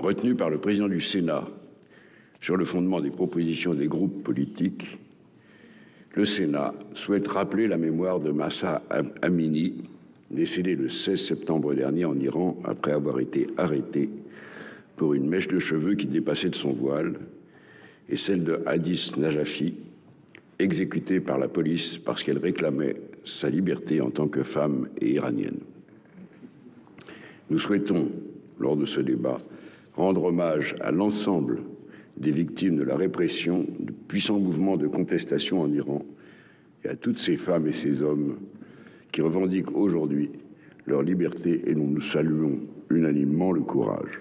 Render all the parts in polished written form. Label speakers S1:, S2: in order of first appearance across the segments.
S1: retenu par le président du Sénat sur le fondement des propositions des groupes politiques, le Sénat souhaite rappeler la mémoire de Mahsa Amini, décédé le 16 septembre dernier en Iran après avoir été arrêté pour une mèche de cheveux qui dépassait de son voile, et celle de Hadis Najafi, exécutée par la police parce qu'elle réclamait sa liberté en tant que femme et iranienne. Nous souhaitons, lors de ce débat, rendre hommage à l'ensemble des victimes de la répression de puissants mouvements de contestation en Iran et à toutes ces femmes et ces hommes qui revendiquent aujourd'hui leur liberté, et nous saluons unanimement le courage.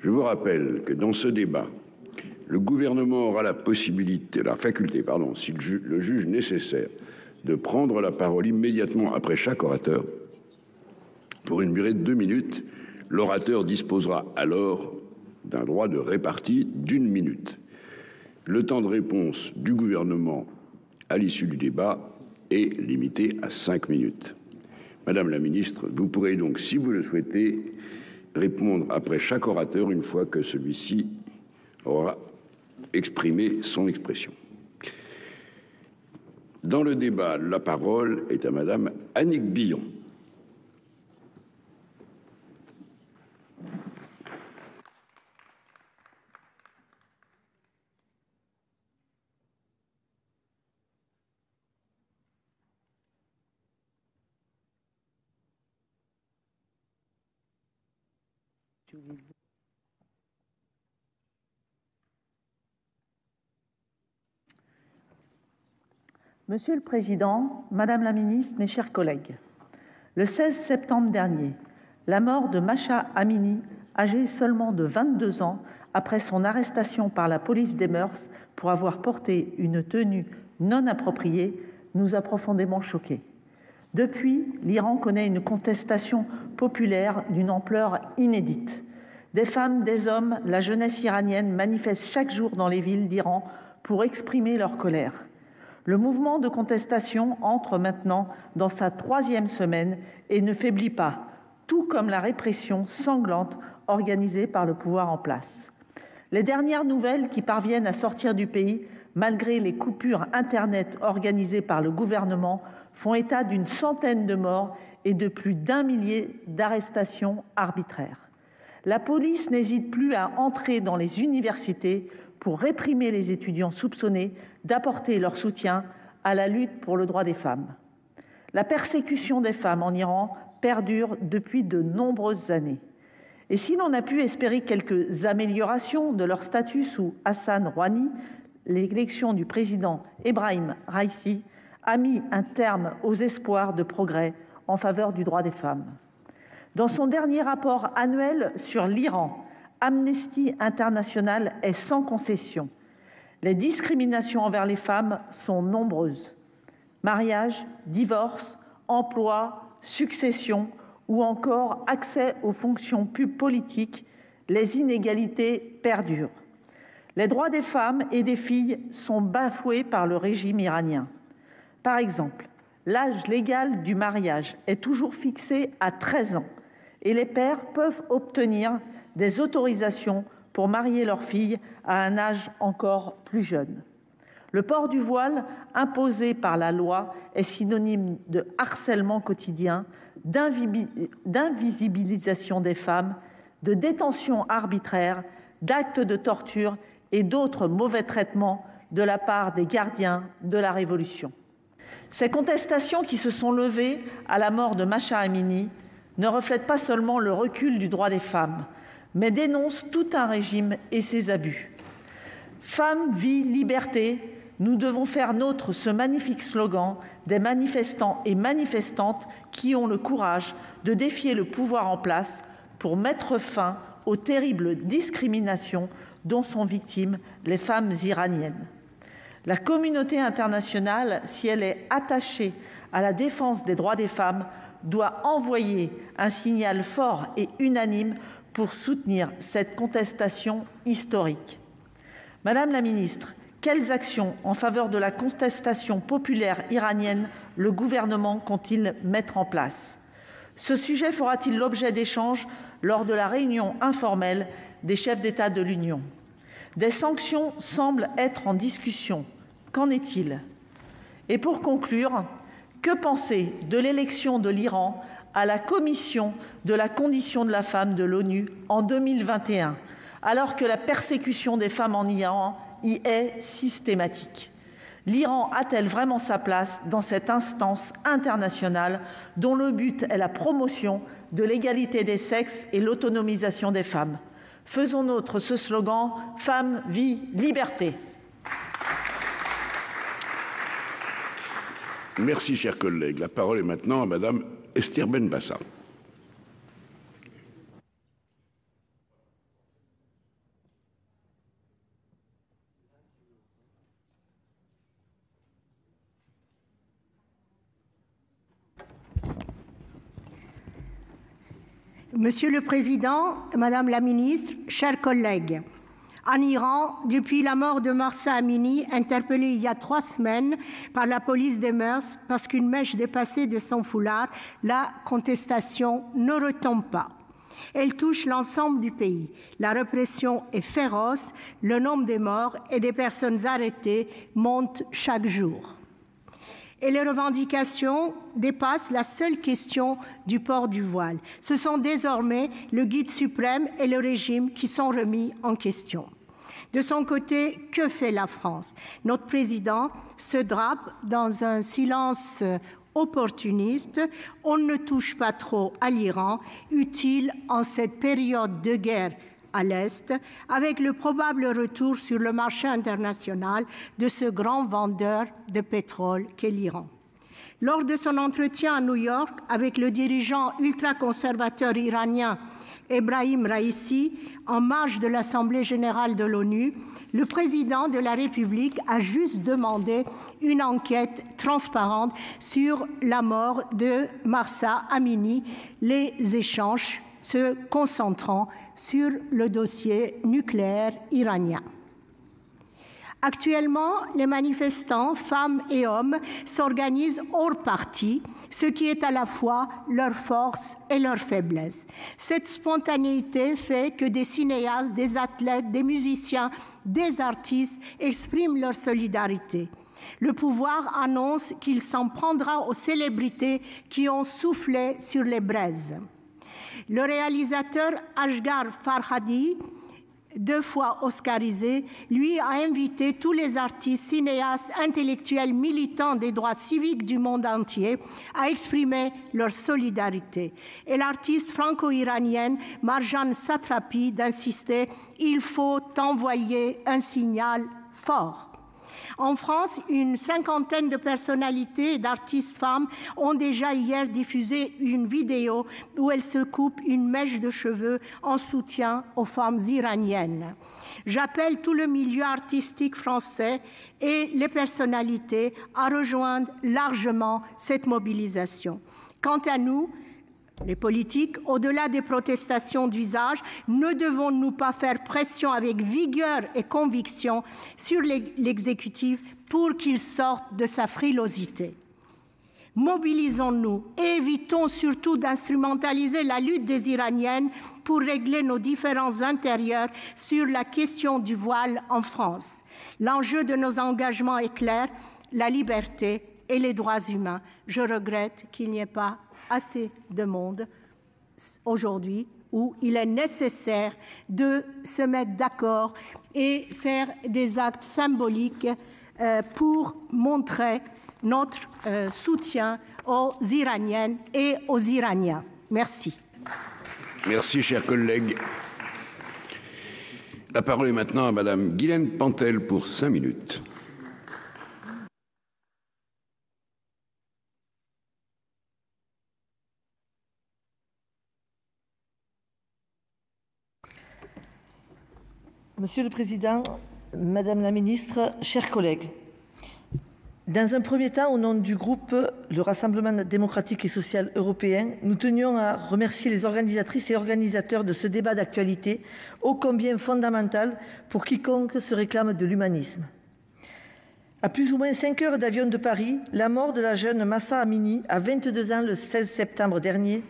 S1: Je vous rappelle que dans ce débat, le gouvernement aura la faculté, si le juge nécessaire, de prendre la parole immédiatement après chaque orateur pour une durée de 2 minutes. L'orateur disposera alors d'un droit de répartie d'1 minute. Le temps de réponse du gouvernement à l'issue du débat est limité à 5 minutes. Madame la ministre, vous pourrez donc, si vous le souhaitez, répondre après chaque orateur une fois que celui-ci aura exprimé son expression. Dans le débat, la parole est à Madame Annick Billon.
S2: Monsieur le Président, Madame la Ministre, mes chers collègues, le 16 septembre dernier, la mort de Mahsa Amini, âgée seulement de 22 ans, après son arrestation par la police des mœurs pour avoir porté une tenue non appropriée, nous a profondément choqués. Depuis, l'Iran connaît une contestation populaire d'une ampleur inédite. Des femmes, des hommes, la jeunesse iranienne manifestent chaque jour dans les villes d'Iran pour exprimer leur colère. Le mouvement de contestation entre maintenant dans sa 3e semaine et ne faiblit pas, tout comme la répression sanglante organisée par le pouvoir en place. Les dernières nouvelles qui parviennent à sortir du pays, malgré les coupures Internet organisées par le gouvernement, font état d'une centaine de morts et de plus d'1 millier d'arrestations arbitraires. La police n'hésite plus à entrer dans les universités pour réprimer les étudiants soupçonnés d'apporter leur soutien à la lutte pour le droit des femmes. La persécution des femmes en Iran perdure depuis de nombreuses années. Et si l'on a pu espérer quelques améliorations de leur statut sous Hassan Rouhani, l'élection du président Ebrahim Raïssi a mis un terme aux espoirs de progrès en faveur du droit des femmes. Dans son dernier rapport annuel sur l'Iran, Amnesty International est sans concession. Les discriminations envers les femmes sont nombreuses. Mariage, divorce, emploi, succession ou encore accès aux fonctions politiques, les inégalités perdurent. Les droits des femmes et des filles sont bafoués par le régime iranien. Par exemple, l'âge légal du mariage est toujours fixé à 13 ans et les pères peuvent obtenir des autorisations pour marier leurs filles à un âge encore plus jeune. Le port du voile imposé par la loi est synonyme de harcèlement quotidien, d'invisibilisation des femmes, de détention arbitraire, d'actes de torture et d'autres mauvais traitements de la part des gardiens de la Révolution. Ces contestations qui se sont levées à la mort de Mahsa Amini ne reflètent pas seulement le recul du droit des femmes, mais dénoncent tout un régime et ses abus. Femmes, vie, liberté, nous devons faire nôtre ce magnifique slogan des manifestants et manifestantes qui ont le courage de défier le pouvoir en place pour mettre fin aux terribles discriminations dont sont victimes les femmes iraniennes. La communauté internationale, si elle est attachée à la défense des droits des femmes, doit envoyer un signal fort et unanime pour soutenir cette contestation historique. Madame la ministre, quelles actions en faveur de la contestation populaire iranienne le gouvernement compte-t-il mettre en place ? Ce sujet fera-t-il l'objet d'échanges lors de la réunion informelle des chefs d'État de l'Union. Des sanctions semblent être en discussion. Qu'en est-il? Et pour conclure, que penser de l'élection de l'Iran à la Commission de la condition de la femme de l'ONU en 2021, alors que la persécution des femmes en Iran y est systématique? L'Iran a-t-elle vraiment sa place dans cette instance internationale dont le but est la promotion de l'égalité des sexes et l'autonomisation des femmes? Faisons nôtre ce slogan « Femmes, vie, liberté ».
S1: Merci, chers collègues. La parole est maintenant à Madame Esther Benbassa.
S3: Monsieur le Président, Madame la Ministre, chers collègues, en Iran, depuis la mort de Mahsa Amini, interpellée il y a 3 semaines par la police des mœurs parce qu'une mèche dépassait de son foulard, la contestation ne retombe pas. Elle touche l'ensemble du pays. La répression est féroce, le nombre des morts et des personnes arrêtées monte chaque jour. Et les revendications dépassent la seule question du port du voile. Ce sont désormais le guide suprême et le régime qui sont remis en question. De son côté, que fait la France? Notre président se drape dans un silence opportuniste. On ne touche pas trop à l'Iran, utile en cette période de guerre à l'Est, avec le probable retour sur le marché international de ce grand vendeur de pétrole qu'est l'Iran. Lors de son entretien à New York avec le dirigeant ultra-conservateur iranien Ebrahim Raïssi, en marge de l'Assemblée générale de l'ONU, le président de la République a juste demandé une enquête transparente sur la mort de Mahsa Amini, les échanges se concentrant sur le dossier nucléaire iranien. Actuellement, les manifestants, femmes et hommes, s'organisent hors parti, ce qui est à la fois leur force et leur faiblesse. Cette spontanéité fait que des cinéastes, des athlètes, des musiciens, des artistes expriment leur solidarité. Le pouvoir annonce qu'il s'en prendra aux célébrités qui ont soufflé sur les braises. Le réalisateur Asghar Farhadi, 2 fois oscarisé, lui a invité tous les artistes, cinéastes, intellectuels, militants des droits civiques du monde entier à exprimer leur solidarité. Et l'artiste franco-iranienne Marjane Satrapi d'insister « Il faut envoyer un signal fort ». En France, une 50aine de personnalités et d'artistes femmes ont déjà hier diffusé une vidéo où elles se coupent une mèche de cheveux en soutien aux femmes iraniennes. J'appelle tout le milieu artistique français et les personnalités à rejoindre largement cette mobilisation. Quant à nous, les politiques, au-delà des protestations d'usage, ne devons-nous pas faire pression avec vigueur et conviction sur l'exécutif pour qu'il sorte de sa frilosité? Mobilisons-nous et évitons surtout d'instrumentaliser la lutte des Iraniennes pour régler nos différends intérieurs sur la question du voile en France. L'enjeu de nos engagements est clair, la liberté et les droits humains. Je regrette qu'il n'y ait pas assez de monde aujourd'hui où il est nécessaire de se mettre d'accord et faire des actes symboliques pour montrer notre soutien aux Iraniennes et aux Iraniens. Merci.
S1: Merci, chers collègues. La parole est maintenant à Madame Guilaine Pantel pour 5 minutes.
S2: Monsieur le Président, Madame la Ministre, chers collègues, dans un premier temps, au nom du groupe le Rassemblement démocratique et social européen, nous tenions à remercier les organisatrices et organisateurs de ce débat d'actualité ô combien fondamental pour quiconque se réclame de l'humanisme. À plus ou moins 5 heures d'avion de Paris, la mort de la jeune Mahsa Amini, à 22 ans le 16 septembre dernier,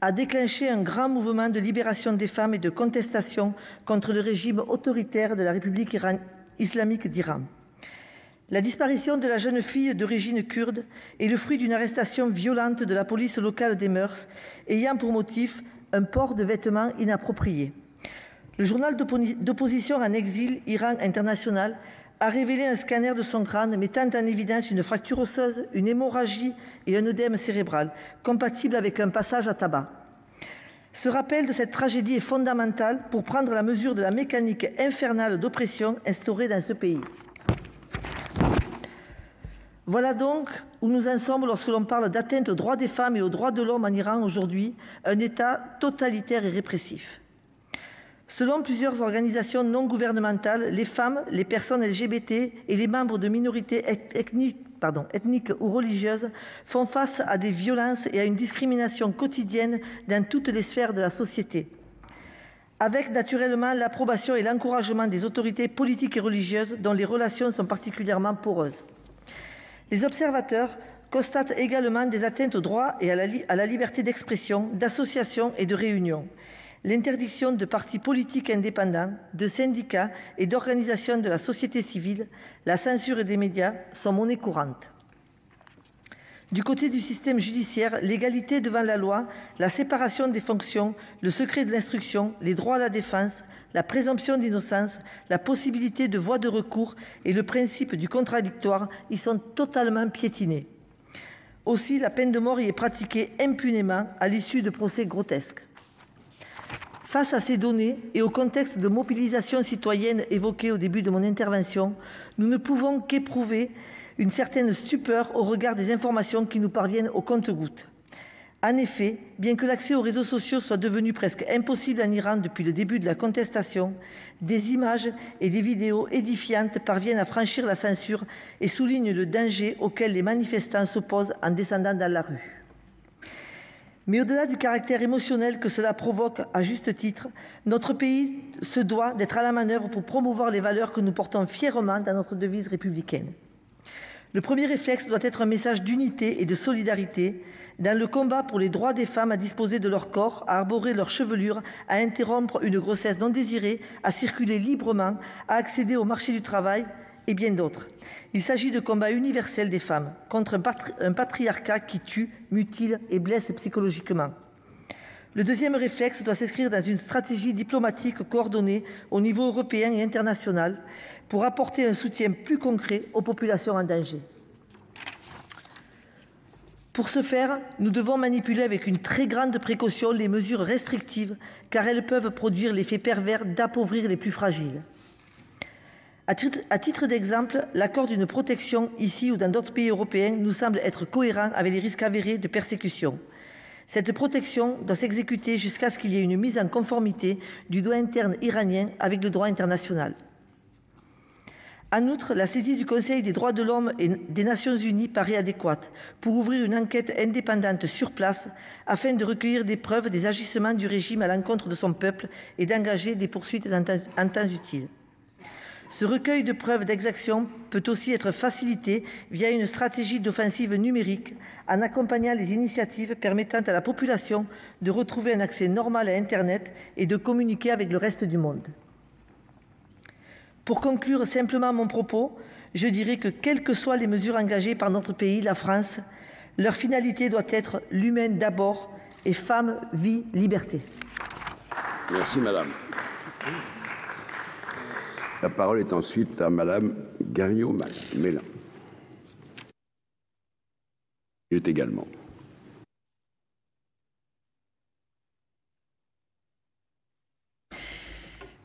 S2: a déclenché un grand mouvement de libération des femmes et de contestation contre le régime autoritaire de la République islamique d'Iran. La disparition de la jeune fille d'origine kurde est le fruit d'une arrestation violente de la police locale des mœurs, ayant pour motif un port de vêtements inappropriés. Le journal d'opposition en exil, Iran International, a révélé un scanner de son crâne mettant en évidence une fracture osseuse, une hémorragie et un œdème cérébral, compatible avec un passage à tabac. Ce rappel de cette tragédie est fondamental pour prendre la mesure de la mécanique infernale d'oppression instaurée dans ce pays. Voilà donc où nous en sommes lorsque l'on parle d'atteinte aux droits des femmes et aux droits de l'homme en Iran aujourd'hui, un État totalitaire et répressif. Selon plusieurs organisations non gouvernementales, les femmes, les personnes LGBT et les membres de minorités ethniques ou religieuses font face à des violences et à une discrimination quotidienne dans toutes les sphères de la société. Avec naturellement l'approbation et l'encouragement des autorités politiques et religieuses dont les relations sont particulièrement poreuses. Les observateurs constatent également des atteintes aux droits et à la liberté d'expression, d'association et de réunion. L'interdiction de partis politiques indépendants, de syndicats et d'organisations de la société civile, la censure des médias sont monnaie courante. Du côté du système judiciaire, l'égalité devant la loi, la séparation des fonctions, le secret de l'instruction, les droits à la défense, la présomption d'innocence, la possibilité de voie de recours et le principe du contradictoire y sont totalement piétinés. Aussi, la peine de mort y est pratiquée impunément à l'issue de procès grotesques. Face à ces données et au contexte de mobilisation citoyenne évoqué au début de mon intervention, nous ne pouvons qu'éprouver une certaine stupeur au regard des informations qui nous parviennent au compte-gouttes. En effet, bien que l'accès aux réseaux sociaux soit devenu presque impossible en Iran depuis le début de la contestation, des images et des vidéos édifiantes parviennent à franchir la censure et soulignent le danger auquel les manifestants s'opposent en descendant dans la rue. Mais au-delà du caractère émotionnel que cela provoque à juste titre, notre pays se doit d'être à la manœuvre pour promouvoir les valeurs que nous portons fièrement dans notre devise républicaine. Le premier réflexe doit être un message d'unité et de solidarité dans le combat pour les droits des femmes à disposer de leur corps, à arborer leur chevelure, à interrompre une grossesse non désirée, à circuler librement, à accéder au marché du travail et bien d'autres. Il s'agit de combats universels des femmes contre un patriarcat qui tue, mutile et blesse psychologiquement. Le deuxième réflexe doit s'inscrire dans une stratégie diplomatique coordonnée au niveau européen et international pour apporter un soutien plus concret aux populations en danger. Pour ce faire, nous devons manipuler avec une très grande précaution les mesures restrictives, car elles peuvent produire l'effet pervers d'appauvrir les plus fragiles. À titre d'exemple, l'accord d'une protection ici ou dans d'autres pays européens nous semble être cohérent avec les risques avérés de persécution. Cette protection doit s'exécuter jusqu'à ce qu'il y ait une mise en conformité du droit interne iranien avec le droit international. En outre, la saisie du Conseil des droits de l'homme et des Nations unies paraît adéquate pour ouvrir une enquête indépendante sur place afin de recueillir des preuves des agissements du régime à l'encontre de son peuple et d'engager des poursuites en temps utile. Ce recueil de preuves d'exaction peut aussi être facilité via une stratégie d'offensive numérique en accompagnant les initiatives permettant à la population de retrouver un accès normal à Internet et de communiquer avec le reste du monde. Pour conclure simplement mon propos, je dirais que quelles que soient les mesures engagées par notre pays, la France, leur finalité doit être l'humain d'abord et femme, vie, liberté.
S1: Merci madame. La parole est ensuite à madame Garriaud-Maylam. Il est également.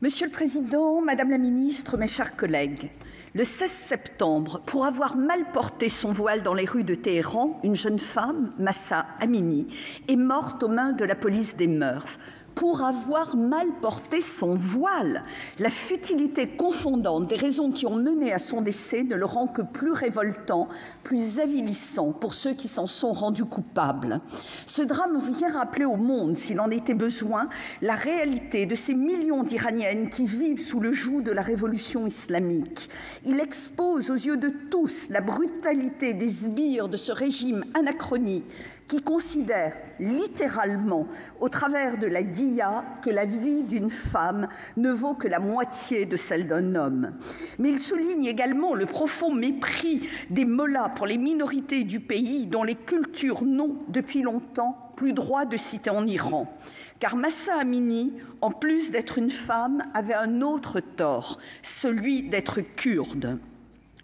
S4: Monsieur le Président, Madame la Ministre, mes chers collègues, le 16 septembre, pour avoir mal porté son voile dans les rues de Téhéran, une jeune femme, Mahsa Amini, est morte aux mains de la police des mœurs. Pour avoir mal porté son voile, la futilité confondante des raisons qui ont mené à son décès ne le rend que plus révoltant, plus avilissant pour ceux qui s'en sont rendus coupables. Ce drame vient rappeler au monde, s'il en était besoin, la réalité de ces millions d'Iraniennes qui vivent sous le joug de la révolution islamique. Il expose aux yeux de tous la brutalité des sbires de ce régime anachronique qui considère littéralement, au travers de la dia, que la vie d'une femme ne vaut que la moitié de celle d'un homme. Mais il souligne également le profond mépris des mollahs pour les minorités du pays dont les cultures n'ont, depuis longtemps, plus droit de citer en Iran. Car Mahsa Amini, en plus d'être une femme, avait un autre tort, celui d'être kurde.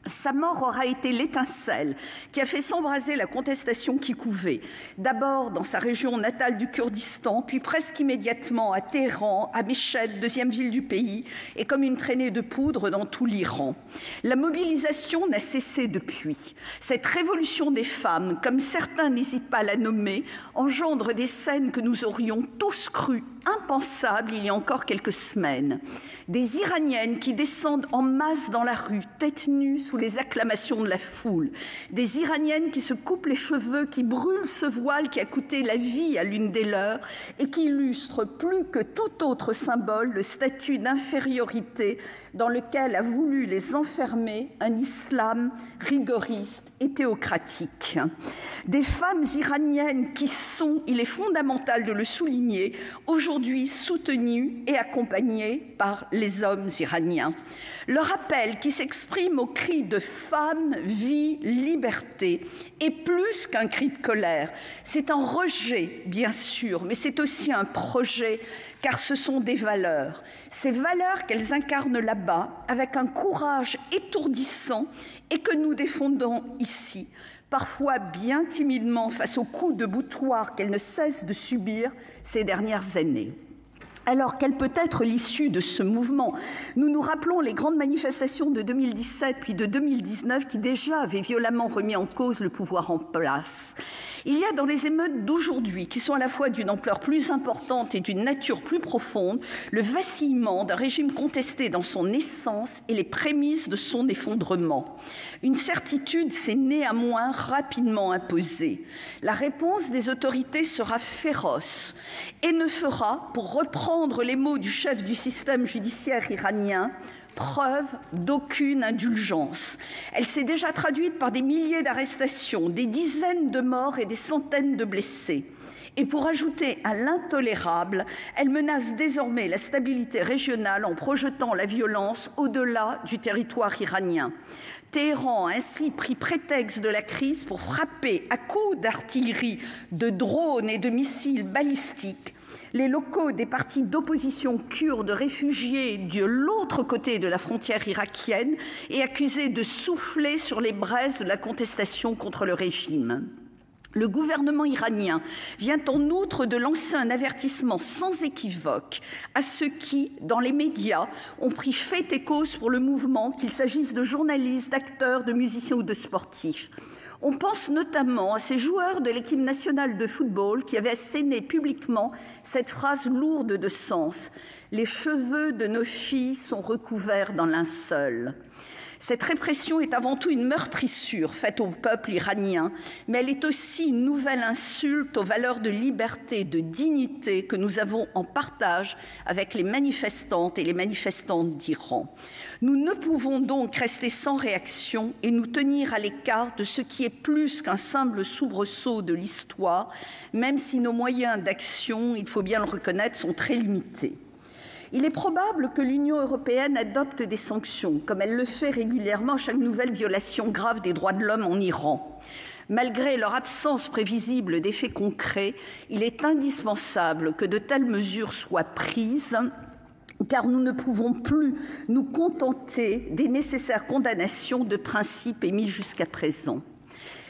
S4: Sa mort aura été l'étincelle qui a fait s'embraser la contestation qui couvait, d'abord dans sa région natale du Kurdistan, puis presque immédiatement à Téhéran, à Meshed, deuxième ville du pays, et comme une traînée de poudre dans tout l'Iran. La mobilisation n'a cessé depuis. Cette révolution des femmes, comme certains n'hésitent pas à la nommer, engendre des scènes que nous aurions tous crues impensables il y a encore quelques semaines. Des Iraniennes qui descendent en masse dans la rue, tête nue sous les acclamations de la foule. Des Iraniennes qui se coupent les cheveux, qui brûlent ce voile qui a coûté la vie à l'une des leurs et qui illustre plus que tout autre symbole le statut d'infériorité dans lequel a voulu les enfermer un islam rigoriste et théocratique. Des femmes iraniennes qui sont, il est fondamental de le souligner, aujourd'hui soutenues et accompagnées par les hommes iraniens. Leur appel qui s'exprime au cri de femme, vie, liberté est plus qu'un cri de colère. C'est un rejet, bien sûr, mais c'est aussi un projet, car ce sont des valeurs. Ces valeurs qu'elles incarnent là-bas, avec un courage étourdissant et que nous défendons ici, parfois bien timidement face aux coups de boutoir qu'elles ne cessent de subir ces dernières années. Alors, quelle peut être l'issue de ce mouvement? Nous nous rappelons les grandes manifestations de 2017 puis de 2019 qui déjà avaient violemment remis en cause le pouvoir en place. Il y a dans les émeutes d'aujourd'hui, qui sont à la fois d'une ampleur plus importante et d'une nature plus profonde, le vacillement d'un régime contesté dans son essence et les prémices de son effondrement. Une certitude s'est néanmoins rapidement imposée. La réponse des autorités sera féroce et ne fera, pour reprendre les mots du chef du système judiciaire iranien, preuve d'aucune indulgence. Elle s'est déjà traduite par des milliers d'arrestations, des dizaines de morts et des centaines de blessés. Et pour ajouter à l'intolérable, elle menace désormais la stabilité régionale en projetant la violence au-delà du territoire iranien. Téhéran a ainsi pris prétexte de la crise pour frapper à coups d'artillerie, de drones et de missiles balistiques les locaux des partis d'opposition kurdes réfugiés de l'autre côté de la frontière irakienne et accusés de souffler sur les braises de la contestation contre le régime. Le gouvernement iranien vient en outre de lancer un avertissement sans équivoque à ceux qui, dans les médias, ont pris fait et cause pour le mouvement, qu'il s'agisse de journalistes, d'acteurs, de musiciens ou de sportifs. On pense notamment à ces joueurs de l'équipe nationale de football qui avaient asséné publiquement cette phrase lourde de sens : « Les cheveux de nos filles sont recouverts d'un linceul ». Cette répression est avant tout une meurtrissure faite au peuple iranien, mais elle est aussi une nouvelle insulte aux valeurs de liberté, de dignité que nous avons en partage avec les manifestantes et les manifestants d'Iran. Nous ne pouvons donc rester sans réaction et nous tenir à l'écart de ce qui est plus qu'un simple soubresaut de l'histoire, même si nos moyens d'action, il faut bien le reconnaître, sont très limités. Il est probable que l'Union européenne adopte des sanctions, comme elle le fait régulièrement à chaque nouvelle violation grave des droits de l'homme en Iran. Malgré leur absence prévisible d'effets concrets, il est indispensable que de telles mesures soient prises, car nous ne pouvons plus nous contenter des nécessaires condamnations de principes émis jusqu'à présent.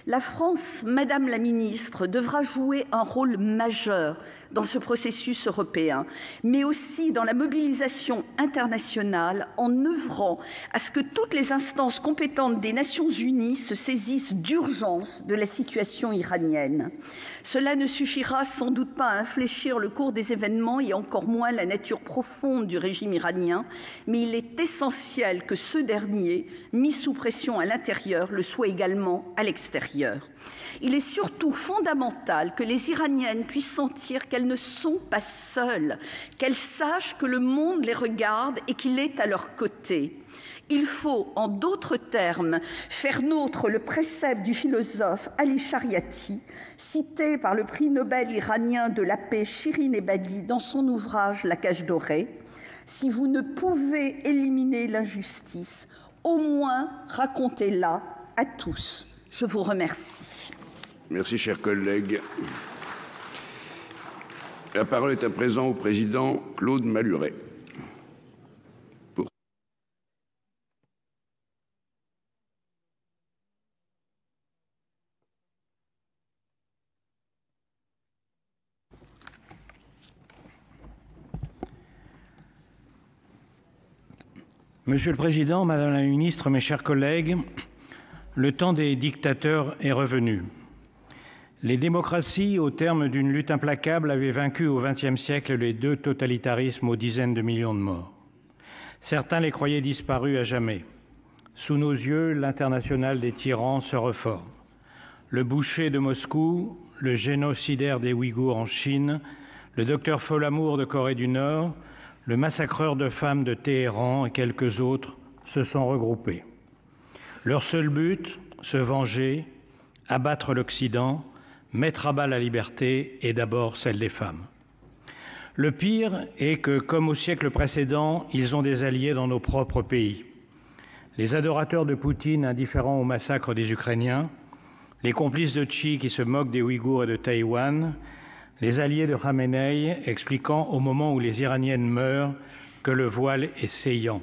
S4: La France, Madame la Ministre, devra jouer un rôle majeur dans ce processus européen, mais aussi dans la mobilisation internationale en œuvrant à ce que toutes les instances compétentes des Nations Unies se saisissent d'urgence de la situation iranienne. Cela ne suffira sans doute pas à infléchir le cours des événements et encore moins la nature profonde du régime iranien, mais il est essentiel que ce dernier, mis sous pression à l'intérieur, le soit également à l'extérieur. intérieur. Il est surtout fondamental que les Iraniennes puissent sentir qu'elles ne sont pas seules, qu'elles sachent que le monde les regarde et qu'il est à leur côté. Il faut, en d'autres termes, faire nôtre le précepte du philosophe Ali Shariati, cité par le prix Nobel iranien de la paix Shirin Ebadi dans son ouvrage La cage dorée. Si vous ne pouvez éliminer l'injustice, au moins racontez-la à tous. Je vous remercie.
S1: Merci, chers collègues. La parole est à présent au président Claude Malhuret.
S5: Monsieur le Président, Madame la Ministre, mes chers collègues, le temps des dictateurs est revenu. Les démocraties, au terme d'une lutte implacable, avaient vaincu au XXe siècle les deux totalitarismes aux dizaines de millions de morts. Certains les croyaient disparus à jamais. Sous nos yeux, l'international des tyrans se reforme. Le boucher de Moscou, le génocidaire des Ouïghours en Chine, le docteur Folamour de Corée du Nord, le massacreur de femmes de Téhéran et quelques autres se sont regroupés. Leur seul but, se venger, abattre l'Occident, mettre à bas la liberté et d'abord celle des femmes. Le pire est que, comme au siècle précédent, ils ont des alliés dans nos propres pays. Les adorateurs de Poutine indifférents au massacre des Ukrainiens, les complices de Xi qui se moquent des Ouïghours et de Taïwan, les alliés de Khamenei expliquant au moment où les Iraniennes meurent que le voile est saillant.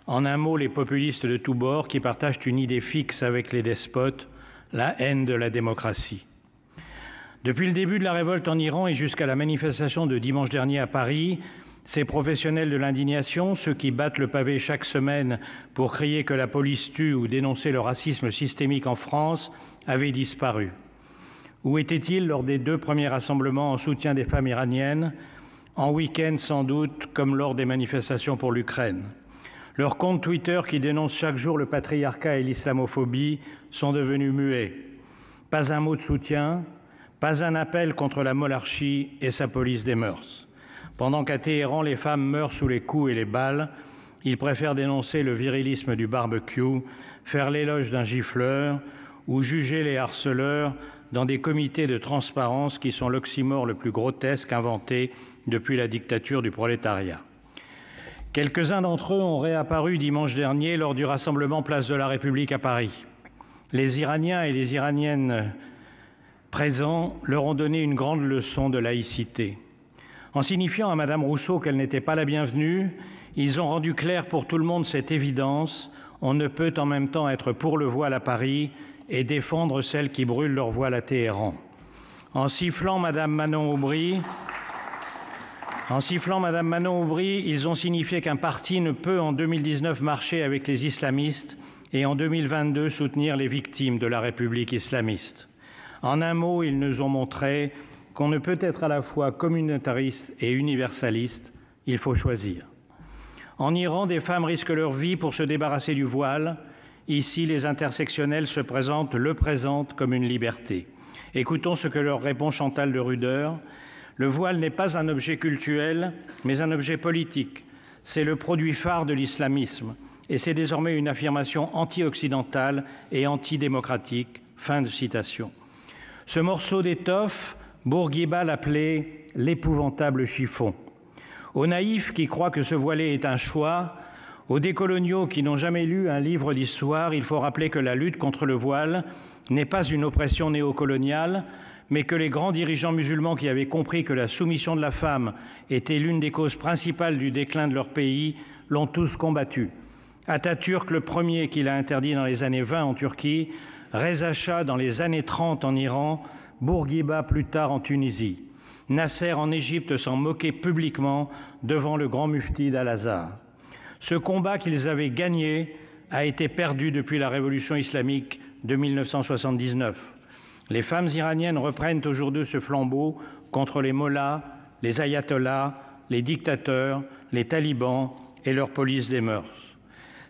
S5: En un mot, les populistes de tous bords qui partagent une idée fixe avec les despotes, la haine de la démocratie. Depuis le début de la révolte en Iran et jusqu'à la manifestation de dimanche dernier à Paris, ces professionnels de l'indignation, ceux qui battent le pavé chaque semaine pour crier que la police tue ou dénoncer le racisme systémique en France, avaient disparu. Où étaient-ils lors des 2 premiers rassemblements en soutien des femmes iraniennes, en week-end sans doute, comme lors des manifestations pour l'Ukraine? Leurs comptes Twitter qui dénoncent chaque jour le patriarcat et l'islamophobie sont devenus muets. Pas un mot de soutien, pas un appel contre la monarchie et sa police des mœurs. Pendant qu'à Téhéran, les femmes meurent sous les coups et les balles, ils préfèrent dénoncer le virilisme du barbecue, faire l'éloge d'un gifleur ou juger les harceleurs dans des comités de transparence qui sont l'oxymore le plus grotesque inventé depuis la dictature du prolétariat. Quelques-uns d'entre eux ont réapparu dimanche dernier lors du rassemblement Place de la République à Paris. Les Iraniens et les Iraniennes présents leur ont donné une grande leçon de laïcité. En signifiant à Madame Rousseau qu'elle n'était pas la bienvenue, ils ont rendu clair pour tout le monde cette évidence: on ne peut en même temps être pour le voile à Paris et défendre celles qui brûlent leur voile à Téhéran. En sifflant Madame Manon Aubry, ils ont signifié qu'un parti ne peut en 2019 marcher avec les islamistes et en 2022 soutenir les victimes de la République islamiste. En un mot, ils nous ont montré qu'on ne peut être à la fois communautariste et universaliste, il faut choisir. En Iran, des femmes risquent leur vie pour se débarrasser du voile. Ici, les intersectionnels se présentent comme une liberté. Écoutons ce que leur répond Chantal de Ruder. Le voile n'est pas un objet cultuel, mais un objet politique. C'est le produit phare de l'islamisme et c'est désormais une affirmation anti-occidentale et antidémocratique. Fin de citation. Ce morceau d'étoffe, Bourguiba l'appelait l'épouvantable chiffon. Aux naïfs qui croient que se voiler est un choix, aux décoloniaux qui n'ont jamais lu un livre d'histoire, il faut rappeler que la lutte contre le voile n'est pas une oppression néocoloniale, mais que les grands dirigeants musulmans qui avaient compris que la soumission de la femme était l'une des causes principales du déclin de leur pays l'ont tous combattu. Atatürk, le premier qui l'a interdit dans les années 20 en Turquie, Reza Shah dans les années 30 en Iran, Bourguiba plus tard en Tunisie. Nasser en Égypte s'en moquait publiquement devant le grand mufti d'Al-Azhar. Ce combat qu'ils avaient gagné a été perdu depuis la révolution islamique de 1979. Les femmes iraniennes reprennent aujourd'hui ce flambeau contre les mollahs, les ayatollahs, les dictateurs, les talibans et leur police des mœurs.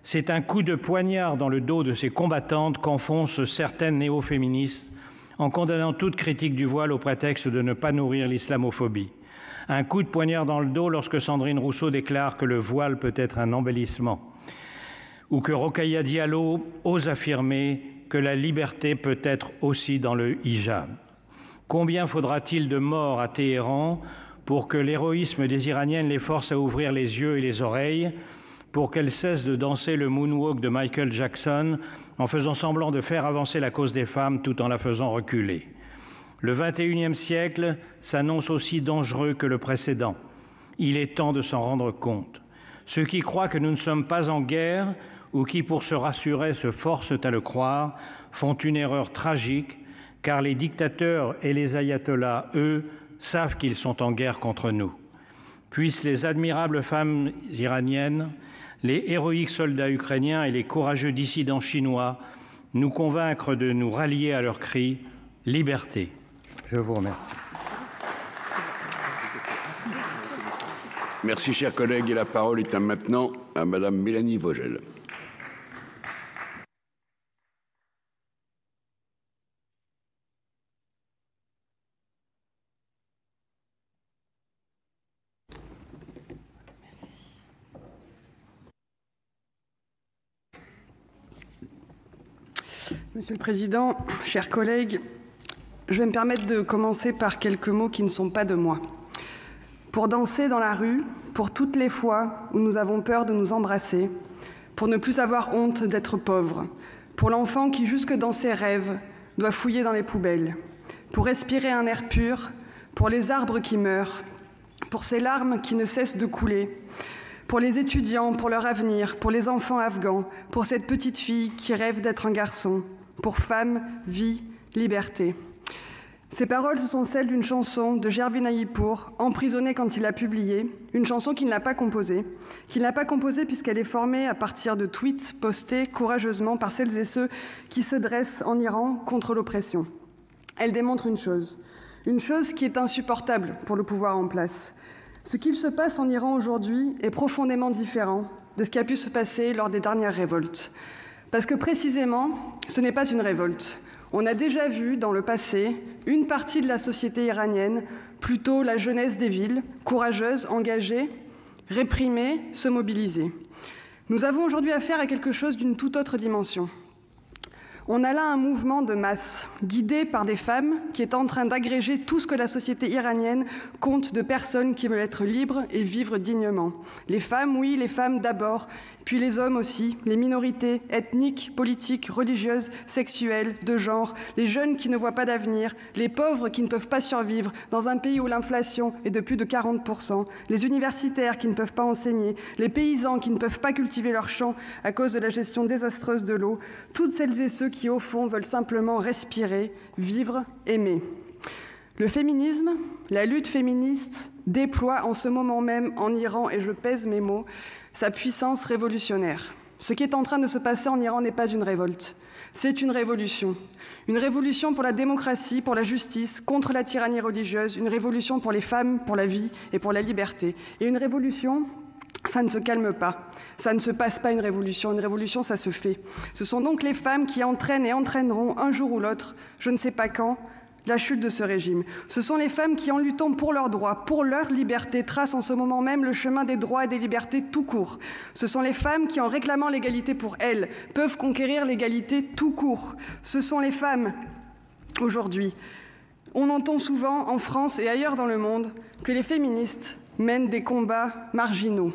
S5: C'est un coup de poignard dans le dos de ces combattantes qu'enfoncent certaines néo-féministes en condamnant toute critique du voile au prétexte de ne pas nourrir l'islamophobie. Un coup de poignard dans le dos lorsque Sandrine Rousseau déclare que le voile peut être un embellissement, ou que Rokhaya Diallo ose affirmer que la liberté peut être aussi dans le hijab. Combien faudra-t-il de morts à Téhéran pour que l'héroïsme des Iraniennes les force à ouvrir les yeux et les oreilles, pour qu'elles cessent de danser le moonwalk de Michael Jackson en faisant semblant de faire avancer la cause des femmes tout en la faisant reculer? Le 21e siècle s'annonce aussi dangereux que le précédent. Il est temps de s'en rendre compte. Ceux qui croient que nous ne sommes pas en guerre ou qui, pour se rassurer, se forcent à le croire, font une erreur tragique, car les dictateurs et les ayatollahs, eux, savent qu'ils sont en guerre contre nous. Puissent les admirables femmes iraniennes, les héroïques soldats ukrainiens et les courageux dissidents chinois nous convaincre de nous rallier à leur cri « Liberté ». Je vous remercie.
S1: Merci, chers collègues. Et la parole est maintenant à Madame Mélanie Vogel.
S6: Monsieur le Président, chers collègues, je vais me permettre de commencer par quelques mots qui ne sont pas de moi. Pour danser dans la rue, pour toutes les fois où nous avons peur de nous embrasser, pour ne plus avoir honte d'être pauvre, pour l'enfant qui, jusque dans ses rêves, doit fouiller dans les poubelles, pour respirer un air pur, pour les arbres qui meurent, pour ces larmes qui ne cessent de couler, pour les étudiants, pour leur avenir, pour les enfants afghans, pour cette petite fille qui rêve d'être un garçon, pour femme, vie, liberté. Ces paroles, ce sont celles d'une chanson de Gerbin Aïpour, emprisonné quand il l'a publiée, une chanson qu'il n'a pas composée puisqu'elle est formée à partir de tweets postés courageusement par celles et ceux qui se dressent en Iran contre l'oppression. Elle démontre une chose qui est insupportable pour le pouvoir en place. Ce qu'il se passe en Iran aujourd'hui est profondément différent de ce qui a pu se passer lors des dernières révoltes. Parce que précisément, ce n'est pas une révolte. On a déjà vu dans le passé une partie de la société iranienne, plutôt la jeunesse des villes, courageuse, engagée, réprimée, se mobiliser. Nous avons aujourd'hui affaire à quelque chose d'une toute autre dimension. On a là un mouvement de masse, guidé par des femmes, qui est en train d'agréger tout ce que la société iranienne compte de personnes qui veulent être libres et vivre dignement. Les femmes, oui, les femmes d'abord, puis les hommes aussi, les minorités ethniques, politiques, religieuses, sexuelles, de genre, les jeunes qui ne voient pas d'avenir, les pauvres qui ne peuvent pas survivre dans un pays où l'inflation est de plus de 40%, les universitaires qui ne peuvent pas enseigner, les paysans qui ne peuvent pas cultiver leurs champs à cause de la gestion désastreuse de l'eau, toutes celles et ceux qui, au fond, veulent simplement respirer, vivre, aimer. Le féminisme, la lutte féministe, déploie en ce moment même en Iran, et je pèse mes mots, sa puissance révolutionnaire. Ce qui est en train de se passer en Iran n'est pas une révolte, c'est une révolution. Une révolution pour la démocratie, pour la justice, contre la tyrannie religieuse, une révolution pour les femmes, pour la vie et pour la liberté. Et une révolution, ça ne se calme pas, ça ne se passe pas une révolution ça se fait. Ce sont donc les femmes qui entraînent et entraîneront un jour ou l'autre, je ne sais pas quand, la chute de ce régime. Ce sont les femmes qui, en luttant pour leurs droits, pour leur liberté, tracent en ce moment même le chemin des droits et des libertés tout court. Ce sont les femmes qui, en réclamant l'égalité pour elles, peuvent conquérir l'égalité tout court. Ce sont les femmes, aujourd'hui. On entend souvent, en France et ailleurs dans le monde, que les féministes mènent des combats marginaux,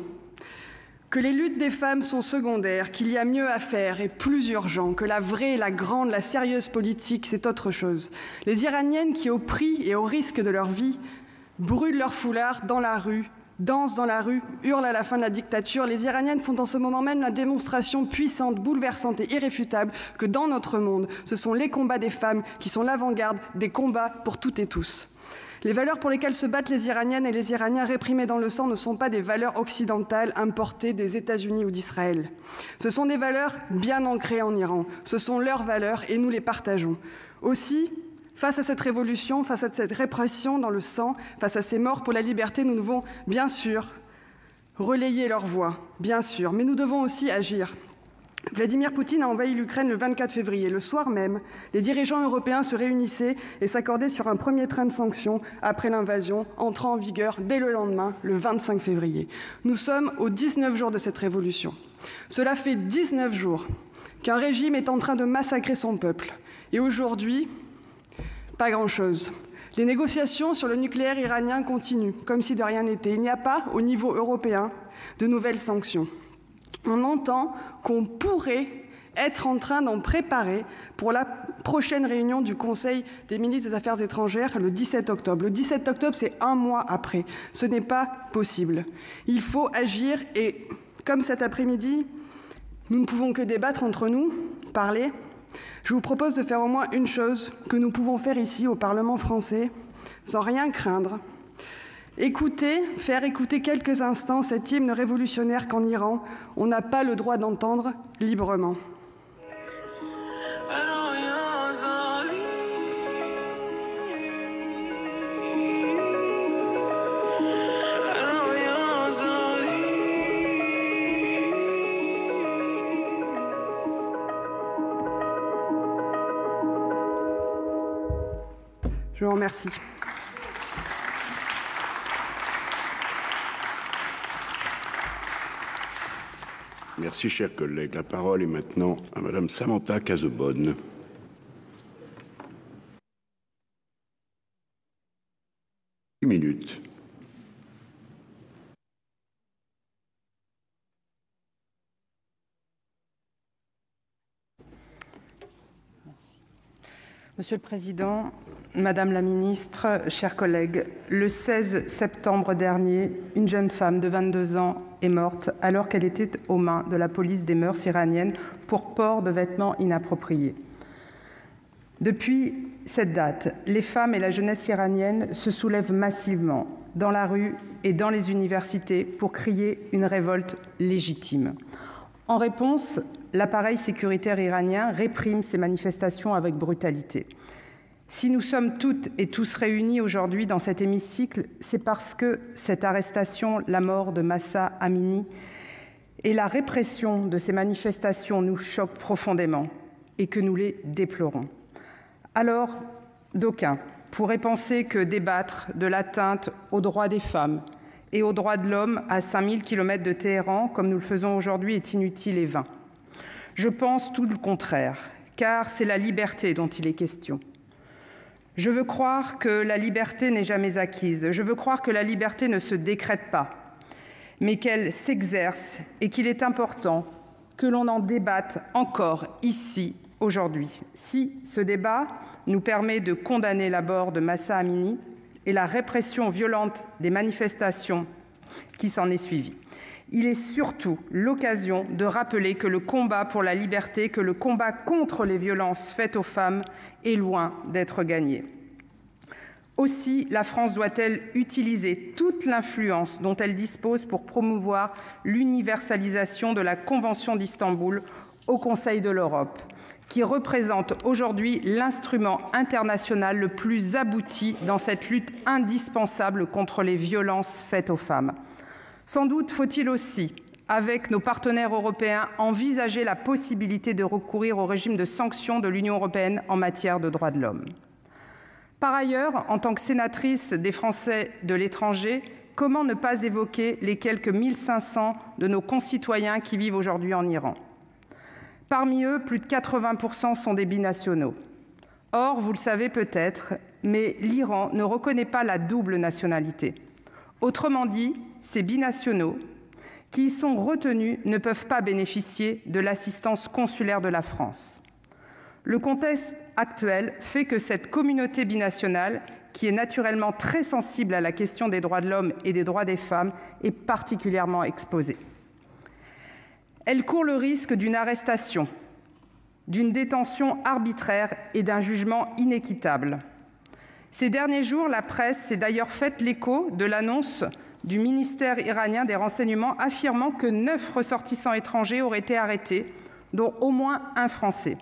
S6: que les luttes des femmes sont secondaires, qu'il y a mieux à faire et plus urgent, que la vraie, la grande, la sérieuse politique, c'est autre chose. Les Iraniennes qui, au prix et au risque de leur vie, brûlent leur foulard dans la rue, dansent dans la rue, hurlent à la fin de la dictature, les Iraniennes font en ce moment même la démonstration puissante, bouleversante et irréfutable que dans notre monde, ce sont les combats des femmes qui sont l'avant-garde des combats pour toutes et tous. Les valeurs pour lesquelles se battent les Iraniennes et les Iraniens réprimés dans le sang ne sont pas des valeurs occidentales importées des États-Unis ou d'Israël. Ce sont des valeurs bien ancrées en Iran. Ce sont leurs valeurs et nous les partageons. Aussi, face à cette révolution, face à cette répression dans le sang, face à ces morts pour la liberté, nous devons bien sûr relayer leur voix, bien sûr, mais nous devons aussi agir. Vladimir Poutine a envahi l'Ukraine le 24 février. Le soir même, les dirigeants européens se réunissaient et s'accordaient sur un premier train de sanctions après l'invasion, entrant en vigueur dès le lendemain, le 25 février. Nous sommes aux 19 jours de cette révolution. Cela fait 19 jours qu'un régime est en train de massacrer son peuple. Et aujourd'hui, pas grand-chose. Les négociations sur le nucléaire iranien continuent, comme si de rien n'était. Il n'y a pas, au niveau européen, de nouvelles sanctions. On entend qu'on pourrait être en train d'en préparer pour la prochaine réunion du Conseil des ministres des Affaires étrangères le 17 octobre. Le 17 octobre, c'est un mois après. Ce n'est pas possible. Il faut agir et, comme cet après-midi, nous ne pouvons que débattre entre nous, parler. Je vous propose de faire au moins une chose que nous pouvons faire ici au Parlement français, sans rien craindre. Faire écouter quelques instants cet hymne révolutionnaire qu'en Iran, on n'a pas le droit d'entendre librement. Je vous remercie.
S1: Merci, chers collègues. La parole est maintenant à Madame Samantha Cazebonne. Une minute.
S7: Monsieur le Président, Madame la Ministre, chers collègues, le 16 septembre dernier, une jeune femme de 22 ans est morte alors qu'elle était aux mains de la police des mœurs iraniennes pour port de vêtements inappropriés. Depuis cette date, les femmes et la jeunesse iranienne se soulèvent massivement dans la rue et dans les universités pour crier une révolte légitime. En réponse, l'appareil sécuritaire iranien réprime ces manifestations avec brutalité. Si nous sommes toutes et tous réunis aujourd'hui dans cet hémicycle, c'est parce que cette arrestation, la mort de Mahsa Amini et la répression de ces manifestations nous choquent profondément et que nous les déplorons. Alors, d'aucuns pourraient penser que débattre de l'atteinte aux droits des femmes et aux droits de l'homme à 5000 km de Téhéran, comme nous le faisons aujourd'hui, est inutile et vain. Je pense tout le contraire, car c'est la liberté dont il est question. Je veux croire que la liberté n'est jamais acquise. Je veux croire que la liberté ne se décrète pas, mais qu'elle s'exerce et qu'il est important que l'on en débatte encore ici, aujourd'hui. Si ce débat nous permet de condamner la mort de Mahsa Amini et la répression violente des manifestations qui s'en est suivie, il est surtout l'occasion de rappeler que le combat pour la liberté, que le combat contre les violences faites aux femmes est loin d'être gagné. Aussi, la France doit-elle utiliser toute l'influence dont elle dispose pour promouvoir l'universalisation de la Convention d'Istanbul au Conseil de l'Europe, qui représente aujourd'hui l'instrument international le plus abouti dans cette lutte indispensable contre les violences faites aux femmes. Sans doute faut-il aussi, avec nos partenaires européens, envisager la possibilité de recourir au régime de sanctions de l'Union européenne en matière de droits de l'homme. Par ailleurs, en tant que sénatrice des Français de l'étranger, comment ne pas évoquer les quelques 1500 de nos concitoyens qui vivent aujourd'hui en Iran ? Parmi eux, plus de 80% sont des binationaux. Or, vous le savez peut-être, mais l'Iran ne reconnaît pas la double nationalité. Autrement dit, ces binationaux qui y sont retenus ne peuvent pas bénéficier de l'assistance consulaire de la France. Le contexte actuel fait que cette communauté binationale, qui est naturellement très sensible à la question des droits de l'homme et des droits des femmes, est particulièrement exposée. Elle court le risque d'une arrestation, d'une détention arbitraire et d'un jugement inéquitable. Ces derniers jours, la presse s'est d'ailleurs faite l'écho de l'annonce du ministère iranien des Renseignements affirmant que 9 ressortissants étrangers auraient été arrêtés, dont au moins un Français.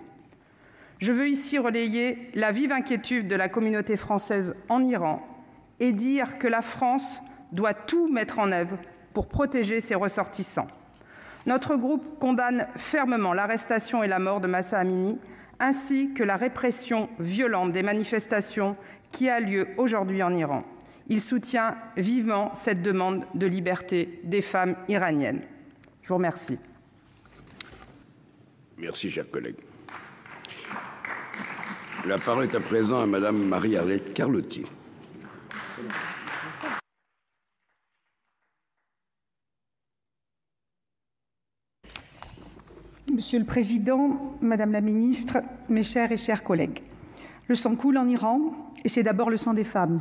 S7: Je veux ici relayer la vive inquiétude de la communauté française en Iran et dire que la France doit tout mettre en œuvre pour protéger ses ressortissants. Notre groupe condamne fermement l'arrestation et la mort de Mahsa Amini, ainsi que la répression violente des manifestations qui a lieu aujourd'hui en Iran. Il soutient vivement cette demande de liberté des femmes iraniennes. Je vous remercie.
S1: Merci, chers collègues. La parole est à présent à Madame Marie-Arlette Carlotti.
S8: Monsieur le Président, Madame la Ministre, mes chers et chers collègues, le sang coule en Iran et c'est d'abord le sang des femmes.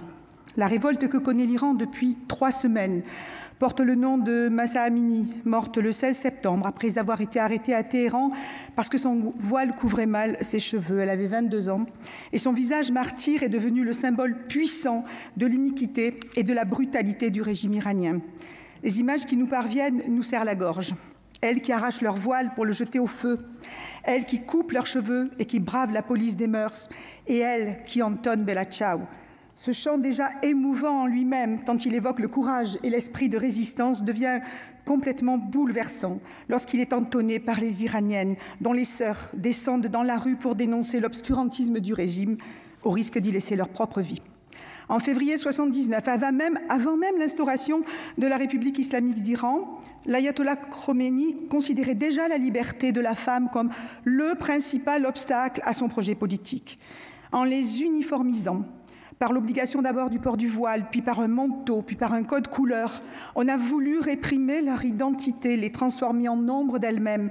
S8: La révolte que connaît l'Iran depuis 3 semaines porte le nom de Mahsa Amini, morte le 16 septembre après avoir été arrêtée à Téhéran parce que son voile couvrait mal ses cheveux. Elle avait 22 ans et son visage martyr est devenu le symbole puissant de l'iniquité et de la brutalité du régime iranien. Les images qui nous parviennent nous serrent la gorge. Elles qui arrachent leur voile pour le jeter au feu, elles qui coupent leurs cheveux et qui bravent la police des mœurs, et elles qui entonnent Bella Ciao. Ce chant déjà émouvant en lui-même, tant il évoque le courage et l'esprit de résistance, devient complètement bouleversant lorsqu'il est entonné par les Iraniennes, dont les sœurs descendent dans la rue pour dénoncer l'obscurantisme du régime, au risque d'y laisser leur propre vie. En février 1979, avant même l'instauration de la République islamique d'Iran, l'ayatollah Khomeini considérait déjà la liberté de la femme comme le principal obstacle à son projet politique. En les uniformisant, par l'obligation d'abord du port du voile, puis par un manteau, puis par un code couleur, on a voulu réprimer leur identité, les transformer en ombre d'elles-mêmes,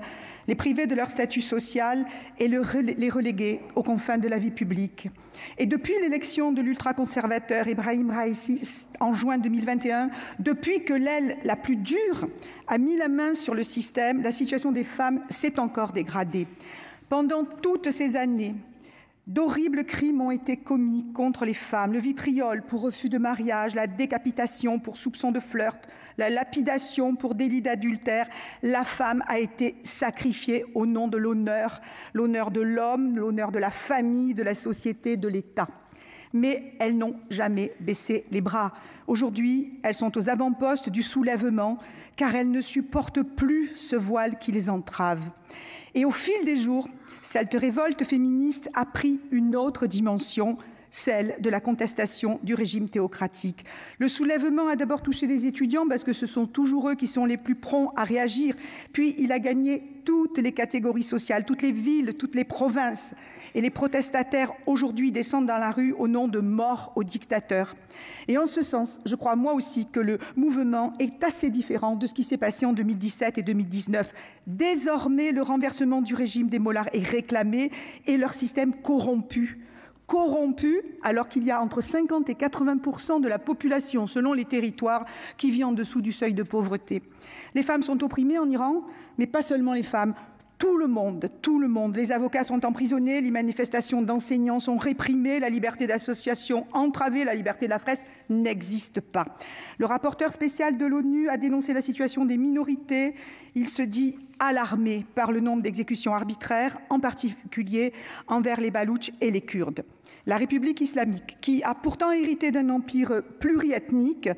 S8: les priver de leur statut social et les reléguer aux confins de la vie publique. Et depuis l'élection de l'ultra-conservateur Ebrahim Raïssi en juin 2021, depuis que l'aile la plus dure a mis la main sur le système, la situation des femmes s'est encore dégradée. Pendant toutes ces années, d'horribles crimes ont été commis contre les femmes, le vitriol pour refus de mariage, la décapitation pour soupçon de flirt, la lapidation pour délit d'adultère. La femme a été sacrifiée au nom de l'honneur de l'homme, l'honneur de la famille, de la société, de l'État. Mais elles n'ont jamais baissé les bras. Aujourd'hui, elles sont aux avant-postes du soulèvement car elles ne supportent plus ce voile qui les entrave. Et au fil des jours, cette révolte féministe a pris une autre dimension, celle de la contestation du régime théocratique. Le soulèvement a d'abord touché les étudiants parce que ce sont toujours eux qui sont les plus prompts à réagir. Puis il a gagné toutes les catégories sociales, toutes les villes, toutes les provinces. Et les protestataires aujourd'hui descendent dans la rue au nom de mort aux dictateurs. Et en ce sens, je crois moi aussi que le mouvement est assez différent de ce qui s'est passé en 2017 et 2019. Désormais, le renversement du régime des mollahs est réclamé et leur système corrompu alors qu'il y a entre 50 et 80% de la population, selon les territoires, qui vit en dessous du seuil de pauvreté. Les femmes sont opprimées en Iran, mais pas seulement les femmes. Tout le monde. Les avocats sont emprisonnés, les manifestations d'enseignants sont réprimées, la liberté d'association entravée, la liberté de la presse n'existe pas. Le rapporteur spécial de l'ONU a dénoncé la situation des minorités. Il se dit alarmé par le nombre d'exécutions arbitraires, en particulier envers les Baloutches et les Kurdes. La République islamique, qui a pourtant hérité d'un empire pluriethnique,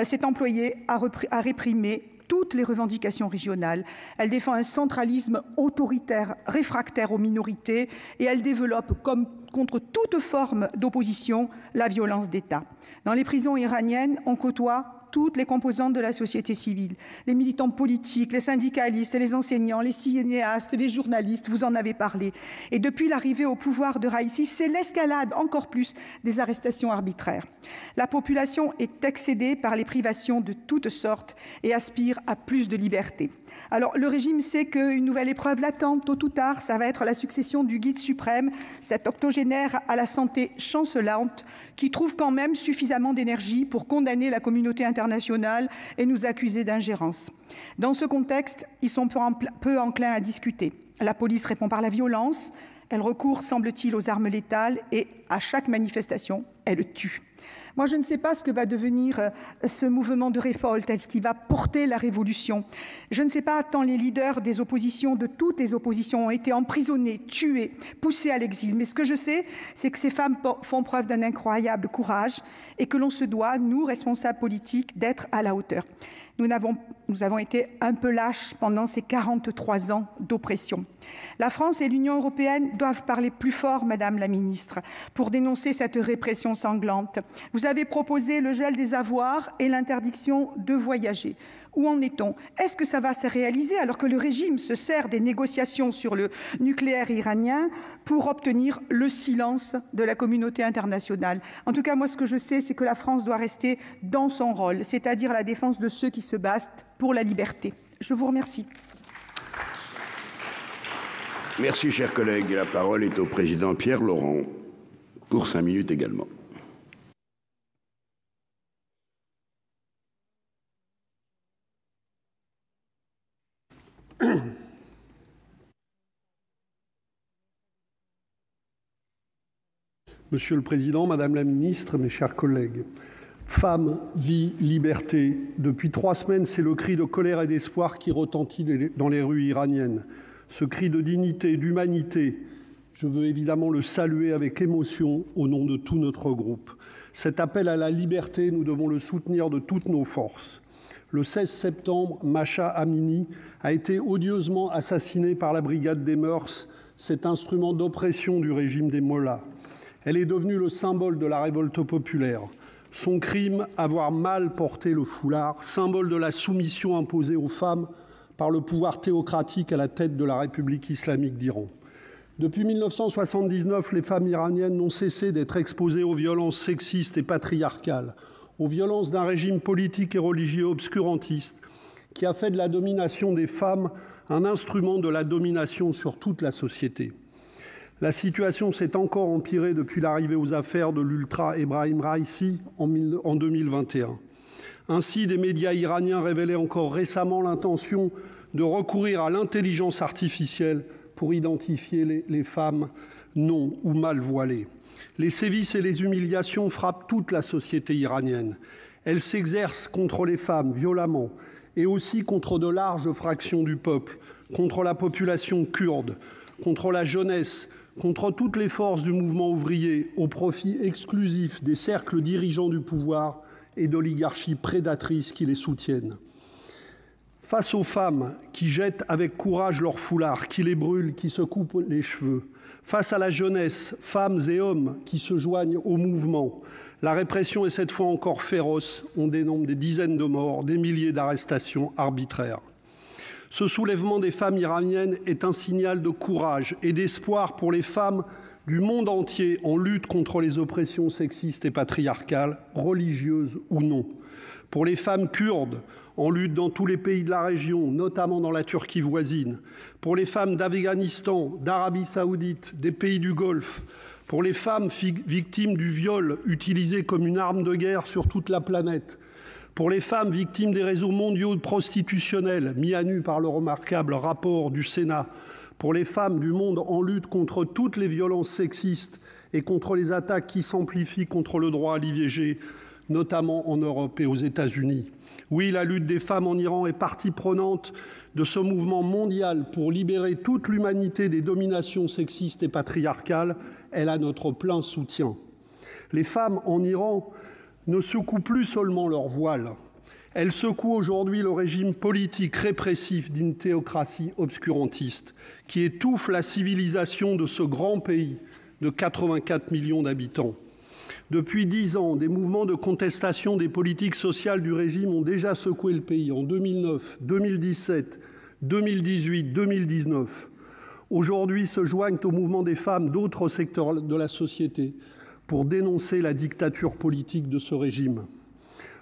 S8: s'est employée à réprimer toutes les revendications régionales. Elle défend un centralisme autoritaire, réfractaire aux minorités, et elle développe, comme contre toute forme d'opposition, la violence d'État. Dans les prisons iraniennes, on côtoie toutes les composantes de la société civile, les militants politiques, les syndicalistes, les enseignants, les cinéastes, les journalistes, vous en avez parlé. Et depuis l'arrivée au pouvoir de Raïssi, c'est l'escalade encore plus des arrestations arbitraires. La population est excédée par les privations de toutes sortes et aspire à plus de liberté. Alors le régime sait qu'une nouvelle épreuve l'attend, tôt ou tard, ça va être la succession du guide suprême, cet octogénaire à la santé chancelante, qui trouve quand même suffisamment d'énergie pour condamner la communauté internationale et nous accuser d'ingérence. Dans ce contexte, ils sont peu enclins à discuter. La police répond par la violence, elle recourt, semble-t-il, aux armes létales et à chaque manifestation, elle tue. Moi, je ne sais pas ce que va devenir ce mouvement de révolte, est-ce qu'il va porter la révolution. Je ne sais pas, tant les leaders des oppositions, de toutes les oppositions, ont été emprisonnés, tués, poussés à l'exil. Mais ce que je sais, c'est que ces femmes font preuve d'un incroyable courage et que l'on se doit, nous, responsables politiques, d'être à la hauteur. Nous avons été un peu lâches pendant ces 43 ans d'oppression. La France et l'Union européenne doivent parler plus fort, Madame la Ministre, pour dénoncer cette répression sanglante. Vous avez proposé le gel des avoirs et l'interdiction de voyager. Où en est-on? Est-ce que ça va se réaliser alors que le régime se sert des négociations sur le nucléaire iranien pour obtenir le silence de la communauté internationale? En tout cas, moi, ce que je sais, c'est que la France doit rester dans son rôle, c'est-à-dire la défense de ceux qui se battent pour la liberté. Je vous remercie.
S1: Merci, cher collègue. La parole est au président Pierre Laurent pour 5 minutes également.
S9: Monsieur le Président, Madame la Ministre, mes chers collègues, femmes, vie, liberté. Depuis 3 semaines, c'est le cri de colère et d'espoir qui retentit dans les rues iraniennes. Ce cri de dignité, d'humanité, je veux évidemment le saluer avec émotion au nom de tout notre groupe. Cet appel à la liberté, nous devons le soutenir de toutes nos forces. Le 16 septembre, Mahsa Amini a été odieusement assassinée par la Brigade des Mœurs, cet instrument d'oppression du régime des mollahs. Elle est devenue le symbole de la révolte populaire. Son crime, avoir mal porté le foulard, symbole de la soumission imposée aux femmes par le pouvoir théocratique à la tête de la République islamique d'Iran. Depuis 1979, les femmes iraniennes n'ont cessé d'être exposées aux violences sexistes et patriarcales, aux violences d'un régime politique et religieux obscurantiste qui a fait de la domination des femmes un instrument de la domination sur toute la société. La situation s'est encore empirée depuis l'arrivée aux affaires de l'ultra Ebrahim Raisi en 2021. Ainsi, des médias iraniens révélaient encore récemment l'intention de recourir à l'intelligence artificielle pour identifier les femmes non ou mal voilées. Les sévices et les humiliations frappent toute la société iranienne. Elles s'exercent contre les femmes violemment et aussi contre de larges fractions du peuple, contre la population kurde, contre la jeunesse, contre toutes les forces du mouvement ouvrier, au profit exclusif des cercles dirigeants du pouvoir et d'oligarchies prédatrices qui les soutiennent. Face aux femmes qui jettent avec courage leurs foulards, qui les brûlent, qui se coupent les cheveux, face à la jeunesse, femmes et hommes qui se joignent au mouvement, la répression est cette fois encore féroce. On dénombre des dizaines de morts, des milliers d'arrestations arbitraires. Ce soulèvement des femmes iraniennes est un signal de courage et d'espoir pour les femmes du monde entier en lutte contre les oppressions sexistes et patriarcales, religieuses ou non. Pour les femmes kurdes, en lutte dans tous les pays de la région, notamment dans la Turquie voisine. Pour les femmes d'Afghanistan, d'Arabie saoudite, des pays du Golfe. Pour les femmes victimes du viol utilisé comme une arme de guerre sur toute la planète. Pour les femmes victimes des réseaux mondiaux prostitutionnels mis à nu par le remarquable rapport du Sénat, pour les femmes du monde en lutte contre toutes les violences sexistes et contre les attaques qui s'amplifient contre le droit à l'IVG, notamment en Europe et aux États-Unis. Oui, la lutte des femmes en Iran est partie prenante de ce mouvement mondial pour libérer toute l'humanité des dominations sexistes et patriarcales. Elle a notre plein soutien. Les femmes en Iran ne secouent plus seulement leur voile. Elles secouent aujourd'hui le régime politique répressif d'une théocratie obscurantiste qui étouffe la civilisation de ce grand pays de 84 millions d'habitants. Depuis 10 ans, des mouvements de contestation des politiques sociales du régime ont déjà secoué le pays en 2009, 2017, 2018, 2019. Aujourd'hui se joignent au mouvement des femmes d'autres secteurs de la société pour dénoncer la dictature politique de ce régime.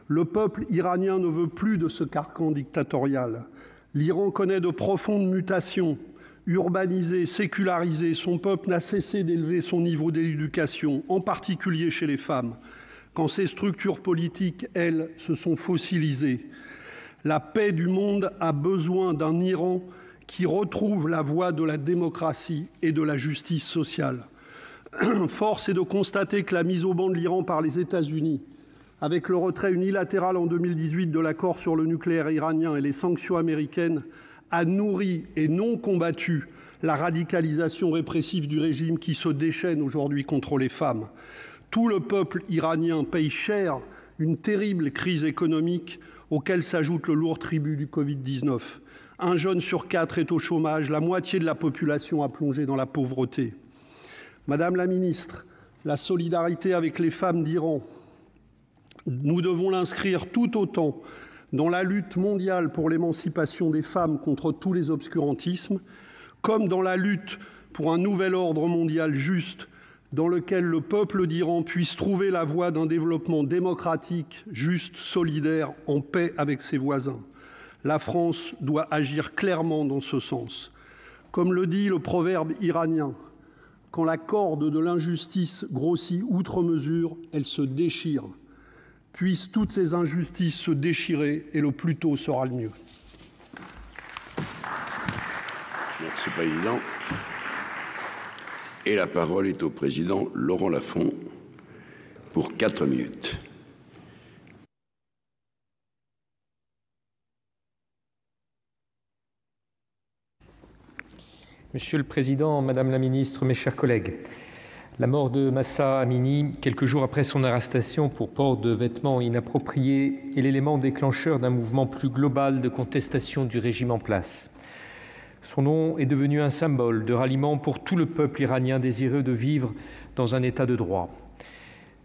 S9: Le peuple iranien ne veut plus de ce carcan dictatorial. L'Iran connaît de profondes mutations. Urbanisé, sécularisé, son peuple n'a cessé d'élever son niveau d'éducation, en particulier chez les femmes, quand ces structures politiques, elles, se sont fossilisées. La paix du monde a besoin d'un Iran qui retrouve la voie de la démocratie et de la justice sociale. Force est de constater que la mise au ban de l'Iran par les États-Unis, avec le retrait unilatéral en 2018 de l'accord sur le nucléaire iranien et les sanctions américaines, a nourri et non combattu la radicalisation répressive du régime qui se déchaîne aujourd'hui contre les femmes. Tout le peuple iranien paye cher une terrible crise économique auquel s'ajoute le lourd tribut du Covid-19. Un jeune sur 4 est au chômage, la moitié de la population a plongé dans la pauvreté. Madame la ministre, la solidarité avec les femmes d'Iran, nous devons l'inscrire tout autant dans la lutte mondiale pour l'émancipation des femmes contre tous les obscurantismes, comme dans la lutte pour un nouvel ordre mondial juste, dans lequel le peuple d'Iran puisse trouver la voie d'un développement démocratique, juste, solidaire, en paix avec ses voisins. La France doit agir clairement dans ce sens. Comme le dit le proverbe iranien, quand la corde de l'injustice grossit outre mesure, elle se déchire. Puissent toutes ces injustices se déchirer et le plus tôt sera le mieux.
S1: Merci, Président. Et la parole est au président Laurent Lafont pour 4 minutes.
S10: Monsieur le Président, Madame la Ministre, mes chers collègues, la mort de Mahsa Amini, quelques jours après son arrestation pour port de vêtements inappropriés, est l'élément déclencheur d'un mouvement plus global de contestation du régime en place. Son nom est devenu un symbole de ralliement pour tout le peuple iranien désireux de vivre dans un état de droit.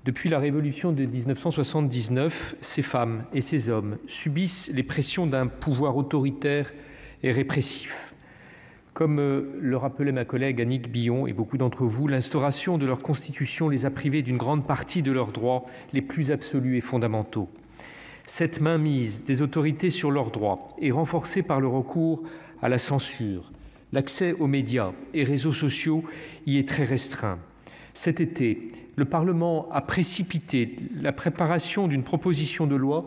S10: Depuis la révolution de 1979, ces femmes et ces hommes subissent les pressions d'un pouvoir autoritaire et répressif. Comme le rappelait ma collègue Annick Billon et beaucoup d'entre vous, l'instauration de leur constitution les a privés d'une grande partie de leurs droits les plus absolus et fondamentaux. Cette mainmise des autorités sur leurs droits est renforcée par le recours à la censure. L'accès aux médias et réseaux sociaux y est très restreint. Cet été, le Parlement a précipité la préparation d'une proposition de loi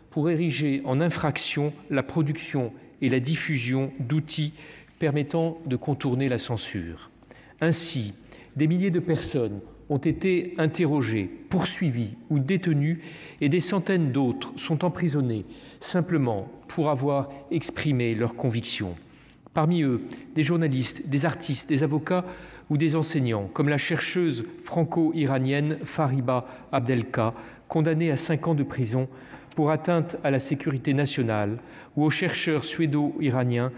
S10: pour ériger en infraction la production et la diffusion d'outils permettant de contourner la censure. Ainsi, des milliers de personnes ont été interrogées, poursuivies ou détenues et des centaines d'autres sont emprisonnées simplement pour avoir exprimé leurs convictions. Parmi eux, des journalistes, des artistes, des avocats ou des enseignants, comme la chercheuse franco-iranienne Fariba Abdelka, condamnée à 5 ans de prison pour atteinte à la sécurité nationale, ou au chercheur suédo-iranien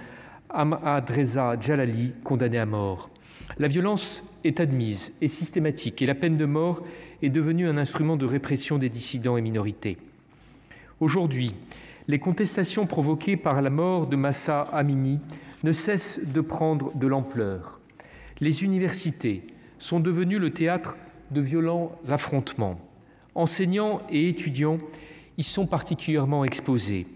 S10: Ahmad Reza Jalali, condamné à mort. La violence est admise et systématique et la peine de mort est devenue un instrument de répression des dissidents et minorités. Aujourd'hui, les contestations provoquées par la mort de Mahsa Amini ne cessent de prendre de l'ampleur. Les universités sont devenues le théâtre de violents affrontements. Enseignants et étudiants y sont particulièrement exposés.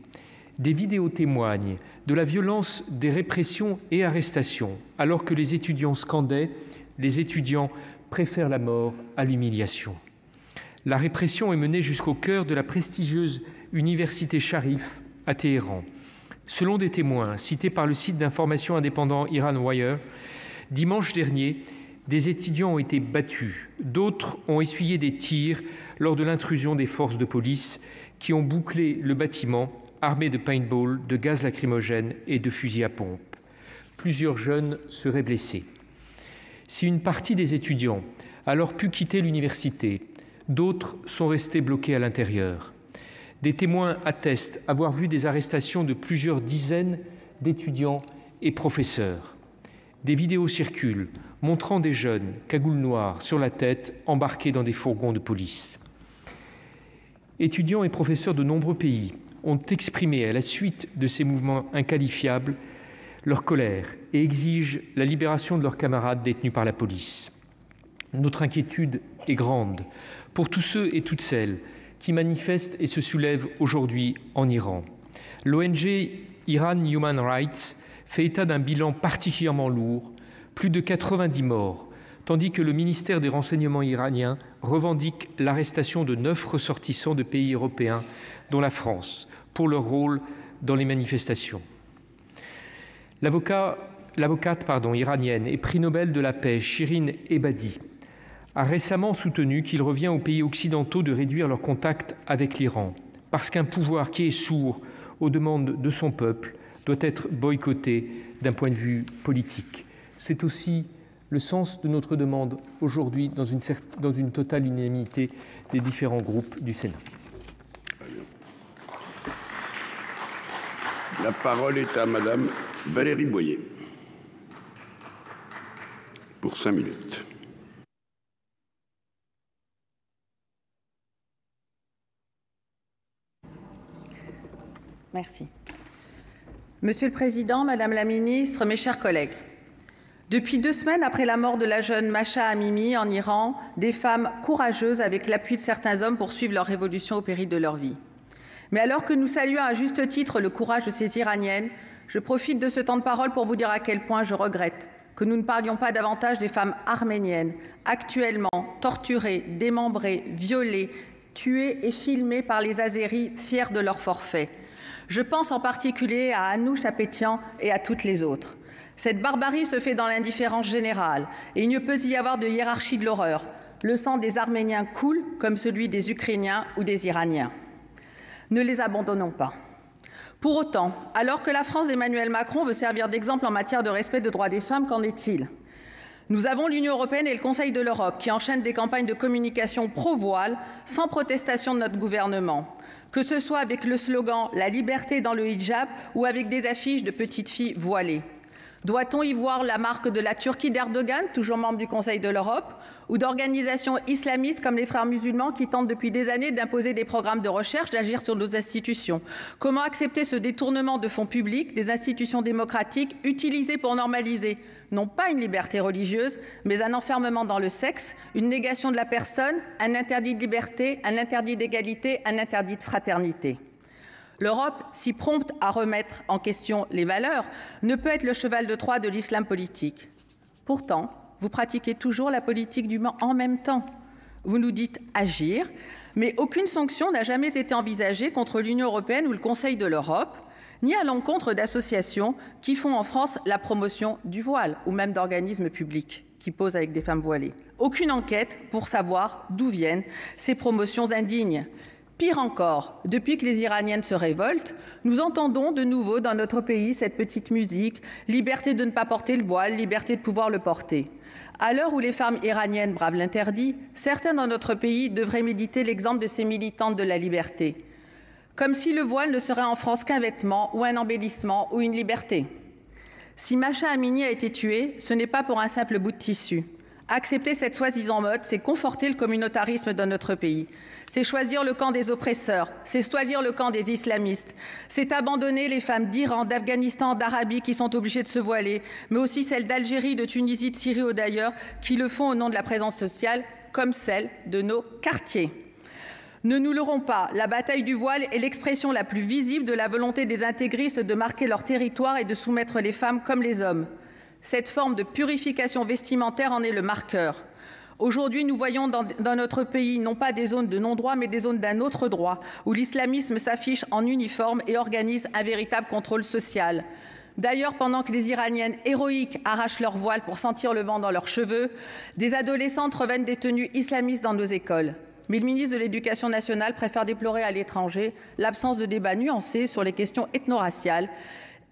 S10: Des vidéos témoignent de la violence des répressions et arrestations, alors que les étudiants scandaient « Les étudiants préfèrent la mort à l'humiliation ». La répression est menée jusqu'au cœur de la prestigieuse université Sharif à Téhéran. Selon des témoins cités par le site d'information indépendant Iran Wire, dimanche dernier, des étudiants ont été battus. D'autres ont essuyé des tirs lors de l'intrusion des forces de police qui ont bouclé le bâtiment armés de paintball, de gaz lacrymogène et de fusils à pompe. Plusieurs jeunes seraient blessés. Si une partie des étudiants a alors pu quitter l'université, d'autres sont restés bloqués à l'intérieur. Des témoins attestent avoir vu des arrestations de plusieurs dizaines d'étudiants et professeurs. Des vidéos circulent montrant des jeunes, cagoules noires sur la tête, embarqués dans des fourgons de police. Étudiants et professeurs de nombreux pays ont exprimé à la suite de ces mouvements inqualifiables leur colère et exigent la libération de leurs camarades détenus par la police. Notre inquiétude est grande pour tous ceux et toutes celles qui manifestent et se soulèvent aujourd'hui en Iran. L'ONG Iran Human Rights fait état d'un bilan particulièrement lourd, plus de 90 morts, tandis que le ministère des Renseignements iranien revendique l'arrestation de 9 ressortissants de pays européens, dont la France, pour leur rôle dans les manifestations. L'avocate iranienne et prix Nobel de la paix, Shirin Ebadi, a récemment soutenu qu'il revient aux pays occidentaux de réduire leurs contacts avec l'Iran, parce qu'un pouvoir qui est sourd aux demandes de son peuple doit être boycotté d'un point de vue politique. C'est aussi le sens de notre demande aujourd'hui dans une totale unanimité des différents groupes du Sénat.
S1: La parole est à madame Valérie Boyer. Pour 5 minutes.
S7: Merci. Monsieur le Président, Madame la Ministre, mes chers collègues, depuis 2 semaines après la mort de la jeune Mahsa Amini en Iran, des femmes courageuses, avec l'appui de certains hommes, poursuivent leur révolution au péril de leur vie. Mais alors que nous saluons à juste titre le courage de ces Iraniennes, je profite de ce temps de parole pour vous dire à quel point je regrette que nous ne parlions pas davantage des femmes arméniennes, actuellement torturées, démembrées, violées, tuées et filmées par les Azéris fiers de leur forfait. Je pense en particulier à Anouch Apetian et à toutes les autres. Cette barbarie se fait dans l'indifférence générale et il ne peut y avoir de hiérarchie de l'horreur. Le sang des Arméniens coule comme celui des Ukrainiens ou des Iraniens. Ne les abandonnons pas. Pour autant, alors que la France d'Emmanuel Macron veut servir d'exemple en matière de respect des droits des femmes, qu'en est-il? Nous avons l'Union européenne et le Conseil de l'Europe qui enchaînent des campagnes de communication pro-voile sans protestation de notre gouvernement, que ce soit avec le slogan « La liberté dans le hijab » ou avec des affiches de petites filles voilées. Doit-on y voir la marque de la Turquie d'Erdogan, toujours membre du Conseil de l'Europe, ou d'organisations islamistes comme les Frères musulmans qui tentent depuis des années d'imposer des programmes de recherche, d'agir sur nos institutions? Comment accepter ce détournement de fonds publics des institutions démocratiques utilisés pour normaliser non pas une liberté religieuse, mais un enfermement dans le sexe, une négation de la personne, un interdit de liberté, un interdit d'égalité, un interdit de fraternité? L'Europe, si prompte à remettre en question les valeurs, ne peut être le cheval de Troie de l'islam politique. Pourtant, vous pratiquez toujours la politique du en même temps. Vous nous dites agir, mais aucune sanction n'a jamais été envisagée contre l'Union européenne ou le Conseil de l'Europe, ni à l'encontre d'associations qui font en France la promotion du voile, ou même d'organismes publics qui posent avec des femmes voilées. Aucune enquête pour savoir d'où viennent ces promotions indignes. Pire encore, depuis que les Iraniennes se révoltent, nous entendons de nouveau dans notre pays cette petite musique « liberté de ne pas porter le voile, liberté de pouvoir le porter ». À l'heure où les femmes iraniennes bravent l'interdit, certains dans notre pays devraient méditer l'exemple de ces militantes de la liberté. Comme si le voile ne serait en France qu'un vêtement ou un embellissement ou une liberté. Si Mahsa Amini a été tuée, ce n'est pas pour un simple bout de tissu. Accepter cette soi-disant mode, c'est conforter le communautarisme dans notre pays. C'est choisir le camp des oppresseurs, c'est choisir le camp des islamistes. C'est abandonner les femmes d'Iran, d'Afghanistan, d'Arabie qui sont obligées de se voiler, mais aussi celles d'Algérie, de Tunisie, de Syrie ou d'ailleurs, qui le font au nom de la présence sociale, comme celle de nos quartiers. Ne nous leurrons pas, la bataille du voile est l'expression la plus visible de la volonté des intégristes de marquer leur territoire et de soumettre les femmes comme les hommes. Cette forme de purification vestimentaire en est le marqueur. Aujourd'hui, nous voyons dans notre pays non pas des zones de non-droit, mais des zones d'un autre droit, où l'islamisme s'affiche en uniforme et organise un véritable contrôle social. D'ailleurs, pendant que les Iraniennes héroïques arrachent leur voile pour sentir le vent dans leurs cheveux, des adolescentes revêtent des tenues islamistes dans nos écoles. Mais le ministre de l'Éducation nationale préfère déplorer à l'étranger l'absence de débat nuancé sur les questions ethno-raciales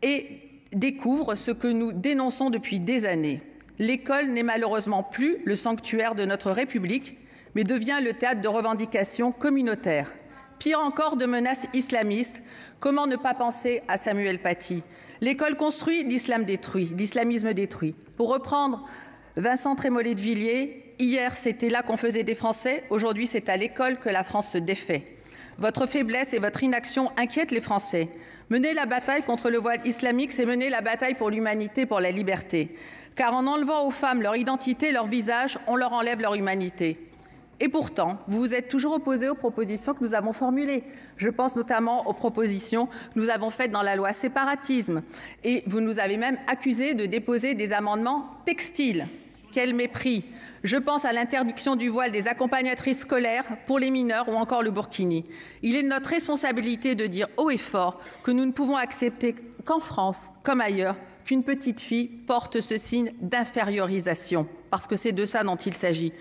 S7: et découvre ce que nous dénonçons depuis des années. L'école n'est malheureusement plus le sanctuaire de notre République, mais devient le théâtre de revendications communautaires. Pire encore, de menaces islamistes. Comment ne pas penser à Samuel Paty? L'école construit, l'islam détruit, l'islamisme détruit. Pour reprendre Vincent Trémollet de Villiers, hier c'était là qu'on faisait des Français, aujourd'hui c'est à l'école que la France se défait. Votre faiblesse et votre inaction inquiètent les Français. Mener la bataille contre le voile islamique, c'est mener la bataille pour l'humanité, pour la liberté. Car en enlevant aux femmes leur identité, leur visage, on leur enlève leur humanité. Et pourtant, vous vous êtes toujours opposés aux propositions que nous avons formulées. Je pense notamment aux propositions que nous avons faites dans la loi séparatisme. Et vous nous avez même accusés de déposer des amendements textiles. Quel mépris! Je pense à l'interdiction du voile des accompagnatrices scolaires pour les mineurs ou encore le burkini. Il est de notre responsabilité de dire haut et fort que nous ne pouvons accepter qu'en France, comme ailleurs, qu'une petite fille porte ce signe d'infériorisation, parce que c'est de ça dont il s'agit.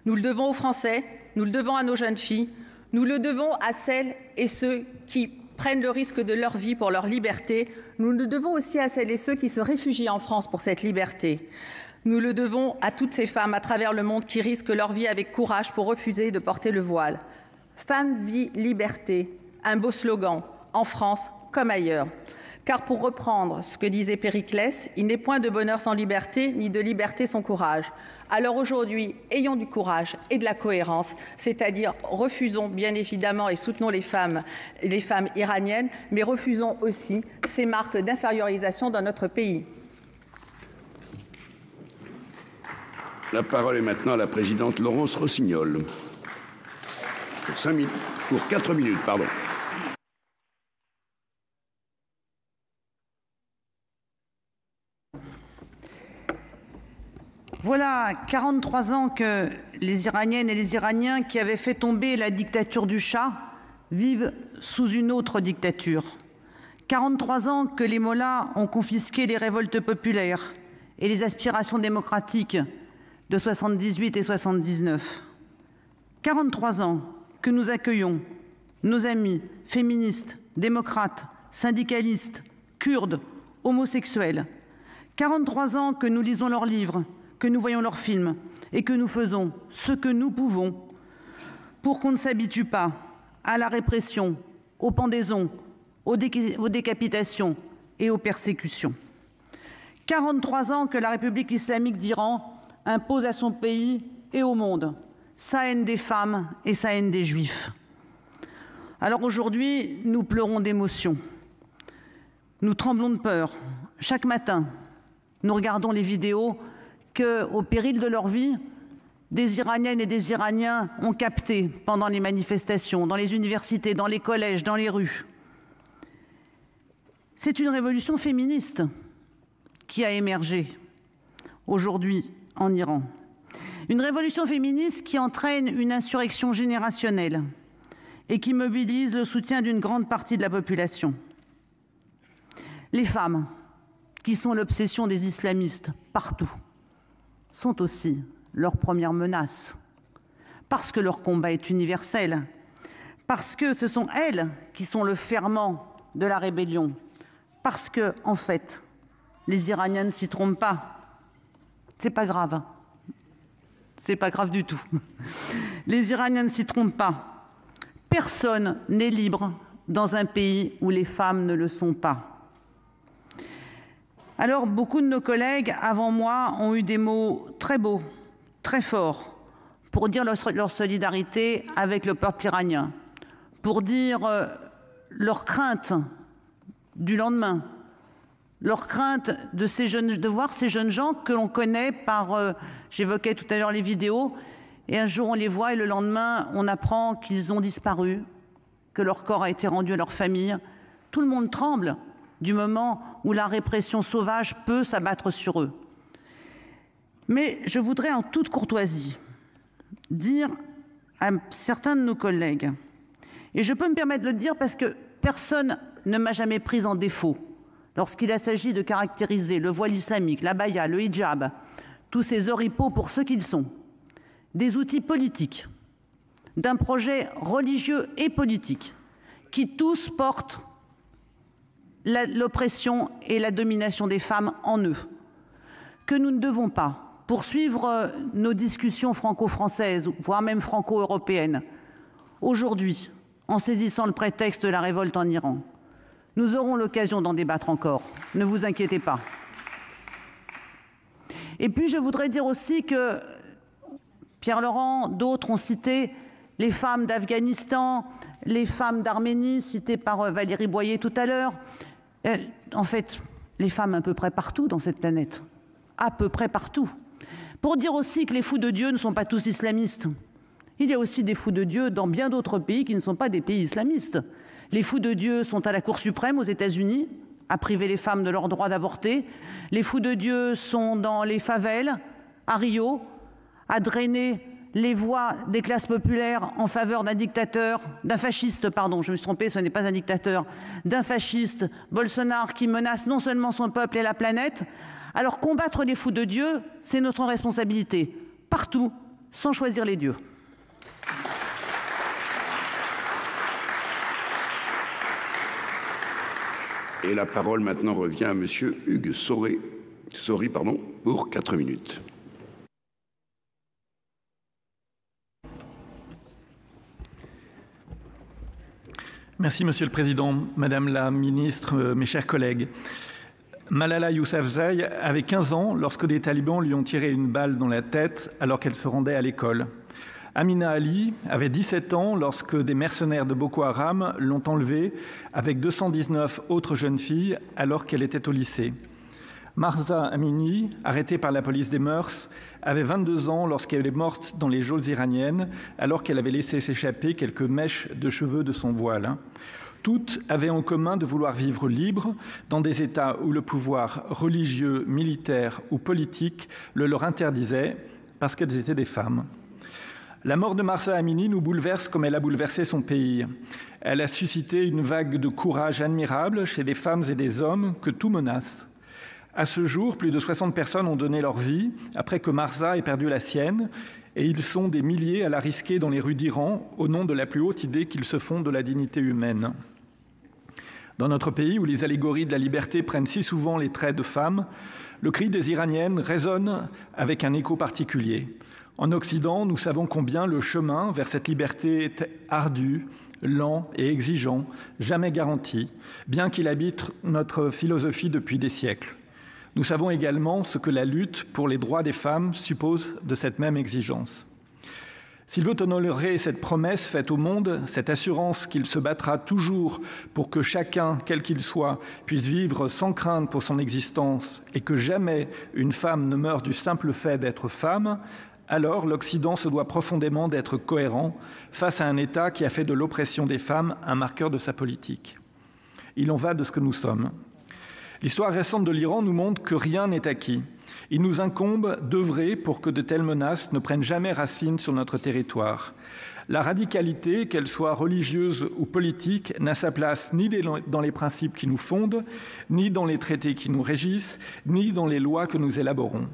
S7: Nous le devons aux Français, nous le devons à nos jeunes filles, nous le devons à celles et ceux qui prennent le risque de leur vie pour leur liberté, nous le devons aussi à celles et ceux qui se réfugient en France pour cette liberté. Nous le devons à toutes ces femmes à travers le monde qui risquent leur vie avec courage pour refuser de porter le voile. Femme, vie, liberté, un beau slogan, en France comme ailleurs.
S11: Car pour reprendre ce que disait Périclès, il n'est point de bonheur sans liberté, ni de liberté sans courage. Alors aujourd'hui, ayons du courage et de la cohérence, c'est-à-dire refusons bien évidemment et soutenons les femmes iraniennes, mais refusons aussi ces marques d'infériorisation dans notre pays.
S1: La parole est maintenant à la présidente Laurence Rossignol. Pour 4 minutes, pardon.
S12: Voilà 43 ans que les Iraniennes et les Iraniens qui avaient fait tomber la dictature du Shah vivent sous une autre dictature. 43 ans que les mollahs ont confisqué les révoltes populaires et les aspirations démocratiques de 78 et 79. 43 ans que nous accueillons nos amis féministes, démocrates, syndicalistes, kurdes, homosexuels. 43 ans que nous lisons leurs livres, que nous voyons leurs films et que nous faisons ce que nous pouvons pour qu'on ne s'habitue pas à la répression, aux pendaisons, aux décapitations et aux persécutions. 43 ans que la République islamique d'Iran impose à son pays et au monde sa haine des femmes et sa haine des juifs. Alors aujourd'hui, nous pleurons d'émotion. Nous tremblons de peur. Chaque matin, nous regardons les vidéos que, au péril de leur vie, des Iraniennes et des Iraniens ont captées pendant les manifestations, dans les universités, dans les collèges, dans les rues. C'est une révolution féministe qui a émergé aujourd'hui en Iran. Une révolution féministe qui entraîne une insurrection générationnelle et qui mobilise le soutien d'une grande partie de la population. Les femmes, qui sont l'obsession des islamistes partout, sont aussi leur première menace, parce que leur combat est universel, parce que ce sont elles qui sont le ferment de la rébellion, parce que, en fait, les Iraniens ne s'y trompent pas. C'est pas grave. C'est pas grave du tout. Les Iraniens ne s'y trompent pas. Personne n'est libre dans un pays où les femmes ne le sont pas. Alors, beaucoup de nos collègues avant moi ont eu des mots très beaux, très forts, pour dire leur solidarité avec le peuple iranien, pour dire leur crainte du lendemain, leur crainte de voir ces jeunes gens que l'on connaît par, j'évoquais tout à l'heure les vidéos, et un jour on les voit et le lendemain on apprend qu'ils ont disparu, que leur corps a été rendu à leur famille. Tout le monde tremble du moment où la répression sauvage peut s'abattre sur eux. Mais je voudrais en toute courtoisie dire à certains de nos collègues, et je peux me permettre de le dire parce que personne ne m'a jamais prise en défaut lorsqu'il s'agit de caractériser le voile islamique, l'abaya, le hijab, tous ces oripeaux pour ce qu'ils sont, des outils politiques, d'un projet religieux et politique qui tous portent l'oppression et la domination des femmes en eux, que nous ne devons pas poursuivre nos discussions franco-françaises, voire même franco-européennes, aujourd'hui, en saisissant le prétexte de la révolte en Iran. Nous aurons l'occasion d'en débattre encore, ne vous inquiétez pas. Et puis je voudrais dire aussi que Pierre Laurent, d'autres ont cité les femmes d'Afghanistan, les femmes d'Arménie, citées par Valérie Boyer tout à l'heure. En fait, les femmes à peu près partout dans cette planète, à peu près partout. Pour dire aussi que les fous de Dieu ne sont pas tous islamistes. Il y a aussi des fous de Dieu dans bien d'autres pays qui ne sont pas des pays islamistes. Les fous de Dieu sont à la Cour suprême aux États-Unis, à priver les femmes de leur droit d'avorter. Les fous de Dieu sont dans les favelles, à Rio, à drainer les voix des classes populaires en faveur d'un dictateur, d'un fasciste, pardon, je me suis trompée, ce n'est pas un dictateur, d'un fasciste, Bolsonaro, qui menace non seulement son peuple et la planète. Alors combattre les fous de Dieu, c'est notre responsabilité, partout, sans choisir les dieux.
S1: Et la parole maintenant revient à monsieur Hugues Saury, pour 4 minutes.
S13: Merci Monsieur le Président, Madame la Ministre, mes chers collègues. Malala Yousafzai avait 15 ans lorsque des talibans lui ont tiré une balle dans la tête alors qu'elle se rendait à l'école. Amina Ali avait 17 ans lorsque des mercenaires de Boko Haram l'ont enlevée avec 219 autres jeunes filles alors qu'elle était au lycée. Mahsa Amini, arrêtée par la police des mœurs, avait 22 ans lorsqu'elle est morte dans les geôles iraniennes alors qu'elle avait laissé s'échapper quelques mèches de cheveux de son voile. Toutes avaient en commun de vouloir vivre libres dans des États où le pouvoir religieux, militaire ou politique le leur interdisait parce qu'elles étaient des femmes. La mort de Mahsa Amini nous bouleverse comme elle a bouleversé son pays. Elle a suscité une vague de courage admirable chez des femmes et des hommes que tout menace. À ce jour, plus de 60 personnes ont donné leur vie après que Mahsa ait perdu la sienne, et ils sont des milliers à la risquer dans les rues d'Iran au nom de la plus haute idée qu'ils se font de la dignité humaine. Dans notre pays, où les allégories de la liberté prennent si souvent les traits de femmes, le cri des Iraniennes résonne avec un écho particulier. En Occident, nous savons combien le chemin vers cette liberté est ardu, lent et exigeant, jamais garanti, bien qu'il habite notre philosophie depuis des siècles. Nous savons également ce que la lutte pour les droits des femmes suppose de cette même exigence. S'il veut honorer cette promesse faite au monde, cette assurance qu'il se battra toujours pour que chacun, quel qu'il soit, puisse vivre sans crainte pour son existence et que jamais une femme ne meure du simple fait d'être femme, alors l'Occident se doit profondément d'être cohérent face à un État qui a fait de l'oppression des femmes un marqueur de sa politique. Il en va de ce que nous sommes. L'histoire récente de l'Iran nous montre que rien n'est acquis. Il nous incombe d'œuvrer pour que de telles menaces ne prennent jamais racine sur notre territoire. La radicalité, qu'elle soit religieuse ou politique, n'a sa place ni dans les principes qui nous fondent, ni dans les traités qui nous régissent, ni dans les lois que nous élaborons.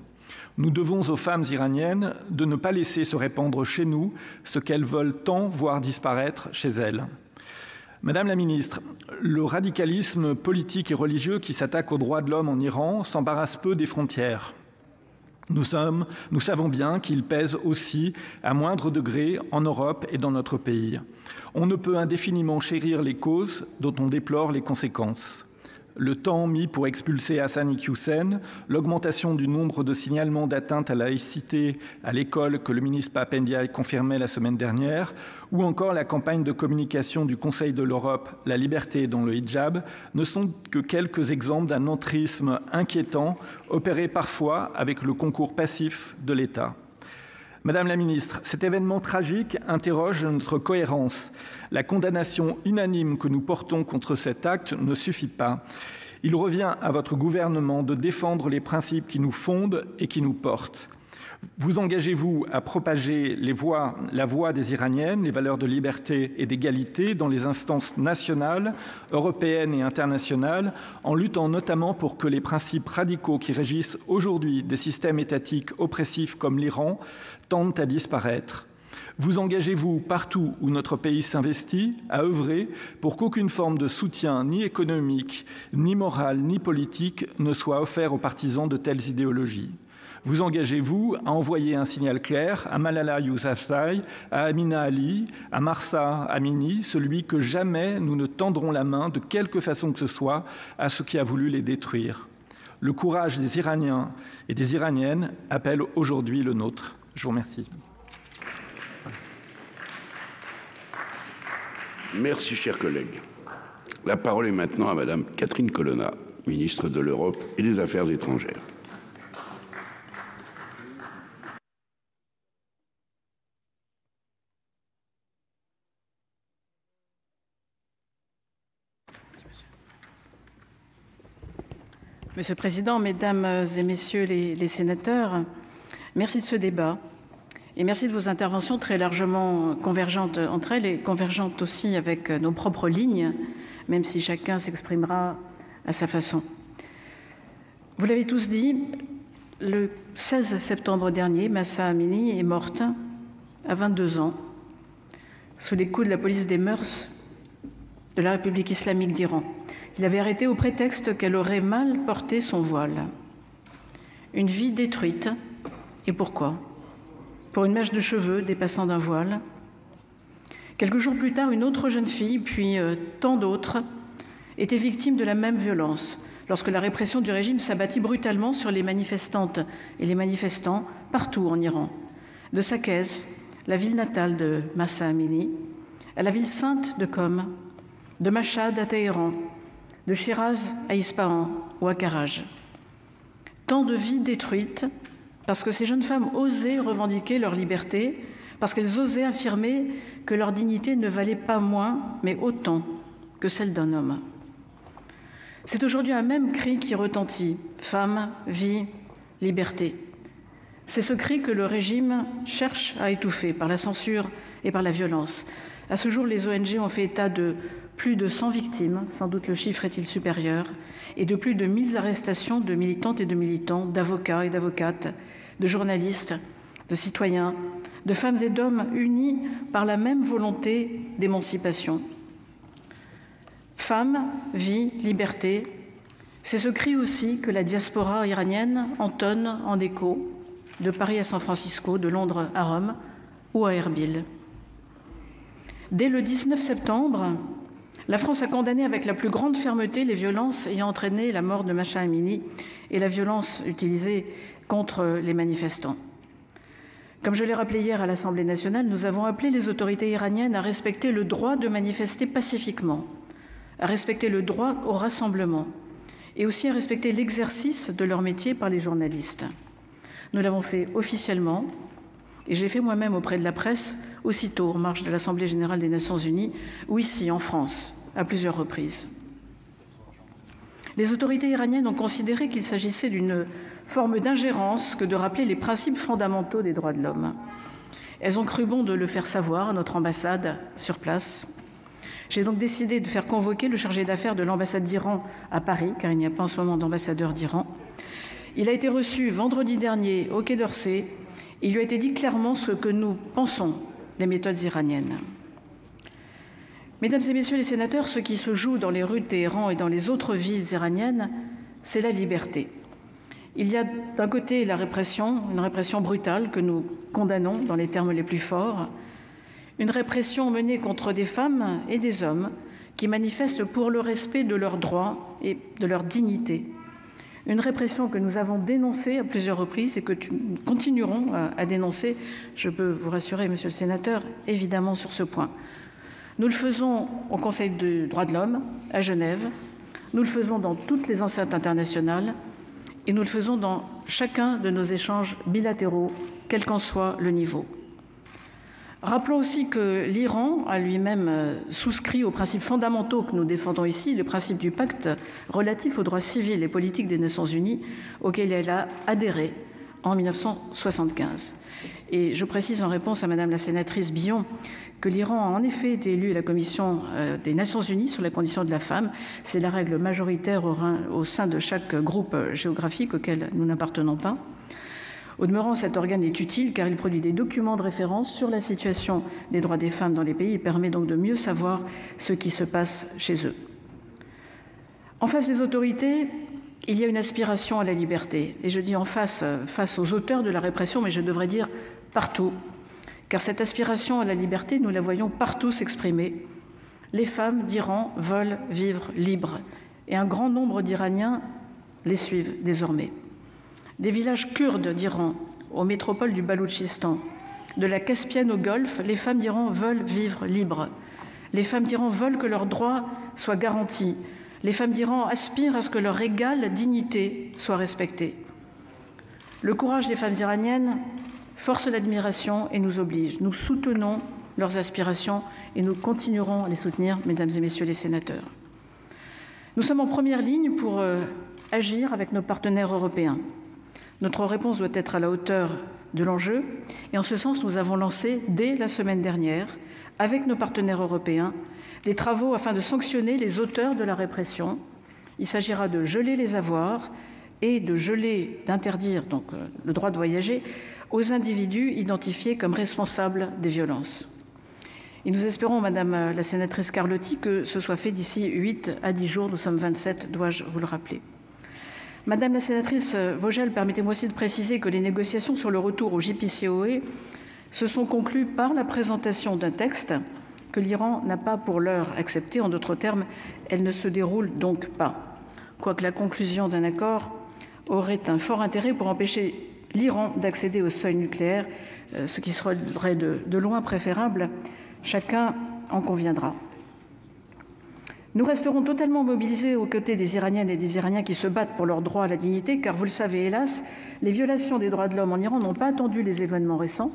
S13: Nous devons aux femmes iraniennes de ne pas laisser se répandre chez nous ce qu'elles veulent tant voir disparaître chez elles. Madame la ministre, le radicalisme politique et religieux qui s'attaque aux droits de l'homme en Iran s'embarrasse peu des frontières. Nous savons bien qu'il pèse aussi à moindre degré en Europe et dans notre pays. On ne peut indéfiniment chérir les causes dont on déplore les conséquences. Le temps mis pour expulser Hassan Iqiyoussen, l'augmentation du nombre de signalements d'atteinte à la laïcité à l'école que le ministre Pap Ndiaye confirmait la semaine dernière, ou encore la campagne de communication du Conseil de l'Europe, la liberté dans le hijab, ne sont que quelques exemples d'un entrisme inquiétant opéré parfois avec le concours passif de l'État. Madame la ministre, cet événement tragique interroge notre cohérence. La condamnation unanime que nous portons contre cet acte ne suffit pas. Il revient à votre gouvernement de défendre les principes qui nous fondent et qui nous portent. Vous engagez-vous à propager la voix des Iraniennes, les valeurs de liberté et d'égalité dans les instances nationales, européennes et internationales, en luttant notamment pour que les principes radicaux qui régissent aujourd'hui des systèmes étatiques oppressifs comme l'Iran tendent à disparaître? Vous engagez-vous partout où notre pays s'investit à œuvrer pour qu'aucune forme de soutien ni économique, ni moral, ni politique ne soit offert aux partisans de telles idéologies? Vous engagez-vous à envoyer un signal clair à Malala Yousafzai, à Amina Ali, à Mahsa Amini, celui que jamais nous ne tendrons la main de quelque façon que ce soit à ce qui a voulu les détruire? Le courage des Iraniens et des Iraniennes appelle aujourd'hui le nôtre. Je vous remercie.
S1: Merci, chers collègues. La parole est maintenant à Madame Catherine Colonna, ministre de l'Europe et des Affaires étrangères.
S14: Monsieur le Président, Mesdames et Messieurs les sénateurs, merci de ce débat et merci de vos interventions très largement convergentes entre elles et convergentes aussi avec nos propres lignes, même si chacun s'exprimera à sa façon. Vous l'avez tous dit, le 16 septembre dernier, Mahsa Amini est morte à 22 ans sous les coups de la police des mœurs de la République islamique d'Iran. Il avait arrêté au prétexte qu'elle aurait mal porté son voile. Une vie détruite. Et pourquoi? Pour une mèche de cheveux dépassant d'un voile. Quelques jours plus tard, une autre jeune fille, puis tant d'autres, étaient victimes de la même violence lorsque la répression du régime s'abattit brutalement sur les manifestantes et les manifestants partout en Iran, de Saqqez, la ville natale de Mahsa Amini, à la ville sainte de Qom, de Mashhad à Téhéran, de Shiraz à Ispahan ou à Karaj. Tant de vies détruites parce que ces jeunes femmes osaient revendiquer leur liberté, parce qu'elles osaient affirmer que leur dignité ne valait pas moins, mais autant que celle d'un homme. C'est aujourd'hui un même cri qui retentit, femme, vie, liberté. C'est ce cri que le régime cherche à étouffer par la censure et par la violence. À ce jour, les ONG ont fait état de plus de 100 victimes, sans doute le chiffre est-il supérieur, et de plus de 1000 arrestations de militantes et de militants, d'avocats et d'avocates, de journalistes, de citoyens, de femmes et d'hommes unis par la même volonté d'émancipation. Femme, vie, liberté, c'est ce cri aussi que la diaspora iranienne entonne en écho, de Paris à San Francisco, de Londres à Rome ou à Erbil. Dès le 19 septembre, la France a condamné avec la plus grande fermeté les violences ayant entraîné la mort de Mahsa Amini et la violence utilisée contre les manifestants. Comme je l'ai rappelé hier à l'Assemblée nationale, nous avons appelé les autorités iraniennes à respecter le droit de manifester pacifiquement, à respecter le droit au rassemblement et aussi à respecter l'exercice de leur métier par les journalistes. Nous l'avons fait officiellement et j'ai fait moi-même auprès de la presse aussitôt en marge de l'Assemblée générale des Nations unies ou ici en France à plusieurs reprises. Les autorités iraniennes ont considéré qu'il s'agissait d'une forme d'ingérence que de rappeler les principes fondamentaux des droits de l'homme. Elles ont cru bon de le faire savoir à notre ambassade sur place. J'ai donc décidé de faire convoquer le chargé d'affaires de l'ambassade d'Iran à Paris, car il n'y a pas en ce moment d'ambassadeur d'Iran. Il a été reçu vendredi dernier au Quai d'Orsay. Il lui a été dit clairement ce que nous pensons des méthodes iraniennes. Mesdames et messieurs les sénateurs, ce qui se joue dans les rues de Téhéran et dans les autres villes iraniennes, c'est la liberté. Il y a d'un côté la répression, une répression brutale que nous condamnons dans les termes les plus forts, une répression menée contre des femmes et des hommes qui manifestent pour le respect de leurs droits et de leur dignité. Une répression que nous avons dénoncée à plusieurs reprises et que nous continuerons à dénoncer, je peux vous rassurer, monsieur le sénateur, évidemment sur ce point. Nous le faisons au Conseil des droits de l'homme, à Genève, nous le faisons dans toutes les enceintes internationales et nous le faisons dans chacun de nos échanges bilatéraux, quel qu'en soit le niveau. Rappelons aussi que l'Iran a lui-même souscrit aux principes fondamentaux que nous défendons ici, le principe du pacte relatif aux droits civils et politiques des Nations unies, auquel elle a adhéré en 1975. Et je précise en réponse à Madame la sénatrice Billon que l'Iran a en effet été élu à la Commission des Nations unies sur la condition de la femme. C'est la règle majoritaire au sein de chaque groupe géographique auquel nous n'appartenons pas. Au demeurant, cet organe est utile car il produit des documents de référence sur la situation des droits des femmes dans les pays et permet donc de mieux savoir ce qui se passe chez eux. En face des autorités, il y a une aspiration à la liberté. Et je dis en face aux auteurs de la répression, mais je devrais dire partout. Car cette aspiration à la liberté, nous la voyons partout s'exprimer. Les femmes d'Iran veulent vivre libres. Et un grand nombre d'Iraniens les suivent désormais. Des villages kurdes d'Iran, aux métropoles du Baloutchistan, de la Caspienne au Golfe, les femmes d'Iran veulent vivre libres. Les femmes d'Iran veulent que leurs droits soient garantis. Les femmes d'Iran aspirent à ce que leur égale dignité soit respectée. Le courage des femmes iraniennes force l'admiration et nous oblige. Nous soutenons leurs aspirations et nous continuerons à les soutenir, mesdames et messieurs les sénateurs. Nous sommes en première ligne pour agir avec nos partenaires européens. Notre réponse doit être à la hauteur de l'enjeu et en ce sens, nous avons lancé dès la semaine dernière, avec nos partenaires européens, des travaux afin de sanctionner les auteurs de la répression. Il s'agira de geler les avoirs et d'interdire donc le droit de voyager aux individus identifiés comme responsables des violences. Et nous espérons, Madame la sénatrice Carlotti, que ce soit fait d'ici 8 à 10 jours. Nous sommes 27, dois-je vous le rappeler. Madame la sénatrice Vogel, permettez-moi aussi de préciser que les négociations sur le retour au JPCOE se sont conclues par la présentation d'un texte que l'Iran n'a pas pour l'heure accepté. En d'autres termes, elle ne se déroule donc pas. Quoique la conclusion d'un accord aurait un fort intérêt pour empêcher l'Iran d'accéder au seuil nucléaire, ce qui serait de loin préférable, chacun en conviendra. Nous resterons totalement mobilisés aux côtés des Iraniennes et des Iraniens qui se battent pour leur droit à la dignité, car vous le savez, hélas, les violations des droits de l'homme en Iran n'ont pas attendu les événements récents.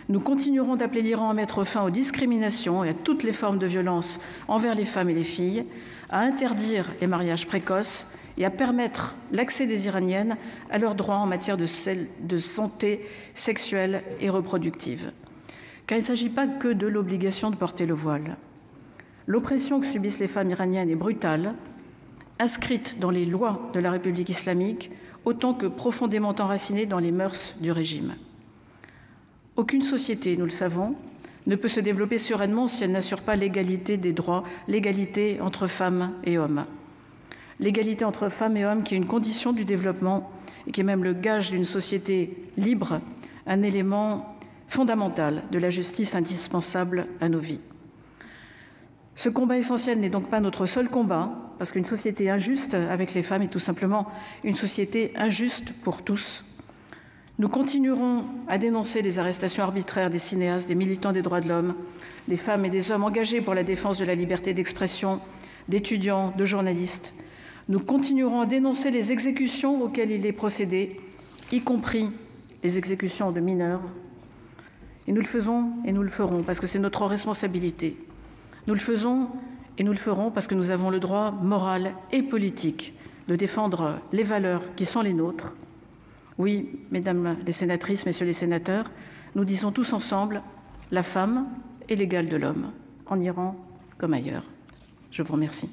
S14: Nous continuerons d'appeler l'Iran à mettre fin aux discriminations et à toutes les formes de violence envers les femmes et les filles, à interdire les mariages précoces et à permettre l'accès des Iraniennes à leurs droits en matière de santé sexuelle et reproductive. Car il ne s'agit pas que de l'obligation de porter le voile. L'oppression que subissent les femmes iraniennes est brutale, inscrite dans les lois de la République islamique, autant que profondément enracinée dans les mœurs du régime. Aucune société, nous le savons, ne peut se développer sereinement si elle n'assure pas l'égalité des droits, l'égalité entre femmes et hommes. L'égalité entre femmes et hommes qui est une condition du développement et qui est même le gage d'une société libre, un élément fondamental de la justice indispensable à nos vies. Ce combat essentiel n'est donc pas notre seul combat, parce qu'une société injuste avec les femmes est tout simplement une société injuste pour tous. Nous continuerons à dénoncer les arrestations arbitraires des cinéastes, des militants des droits de l'homme, des femmes et des hommes engagés pour la défense de la liberté d'expression, d'étudiants, de journalistes. Nous continuerons à dénoncer les exécutions auxquelles il est procédé, y compris les exécutions de mineurs. Et nous le faisons et nous le ferons parce que c'est notre responsabilité. Nous le faisons et nous le ferons parce que nous avons le droit moral et politique de défendre les valeurs qui sont les nôtres. Oui, mesdames les sénatrices, messieurs les sénateurs, nous disons tous ensemble, la femme est l'égale de l'homme, en Iran comme ailleurs. Je vous remercie.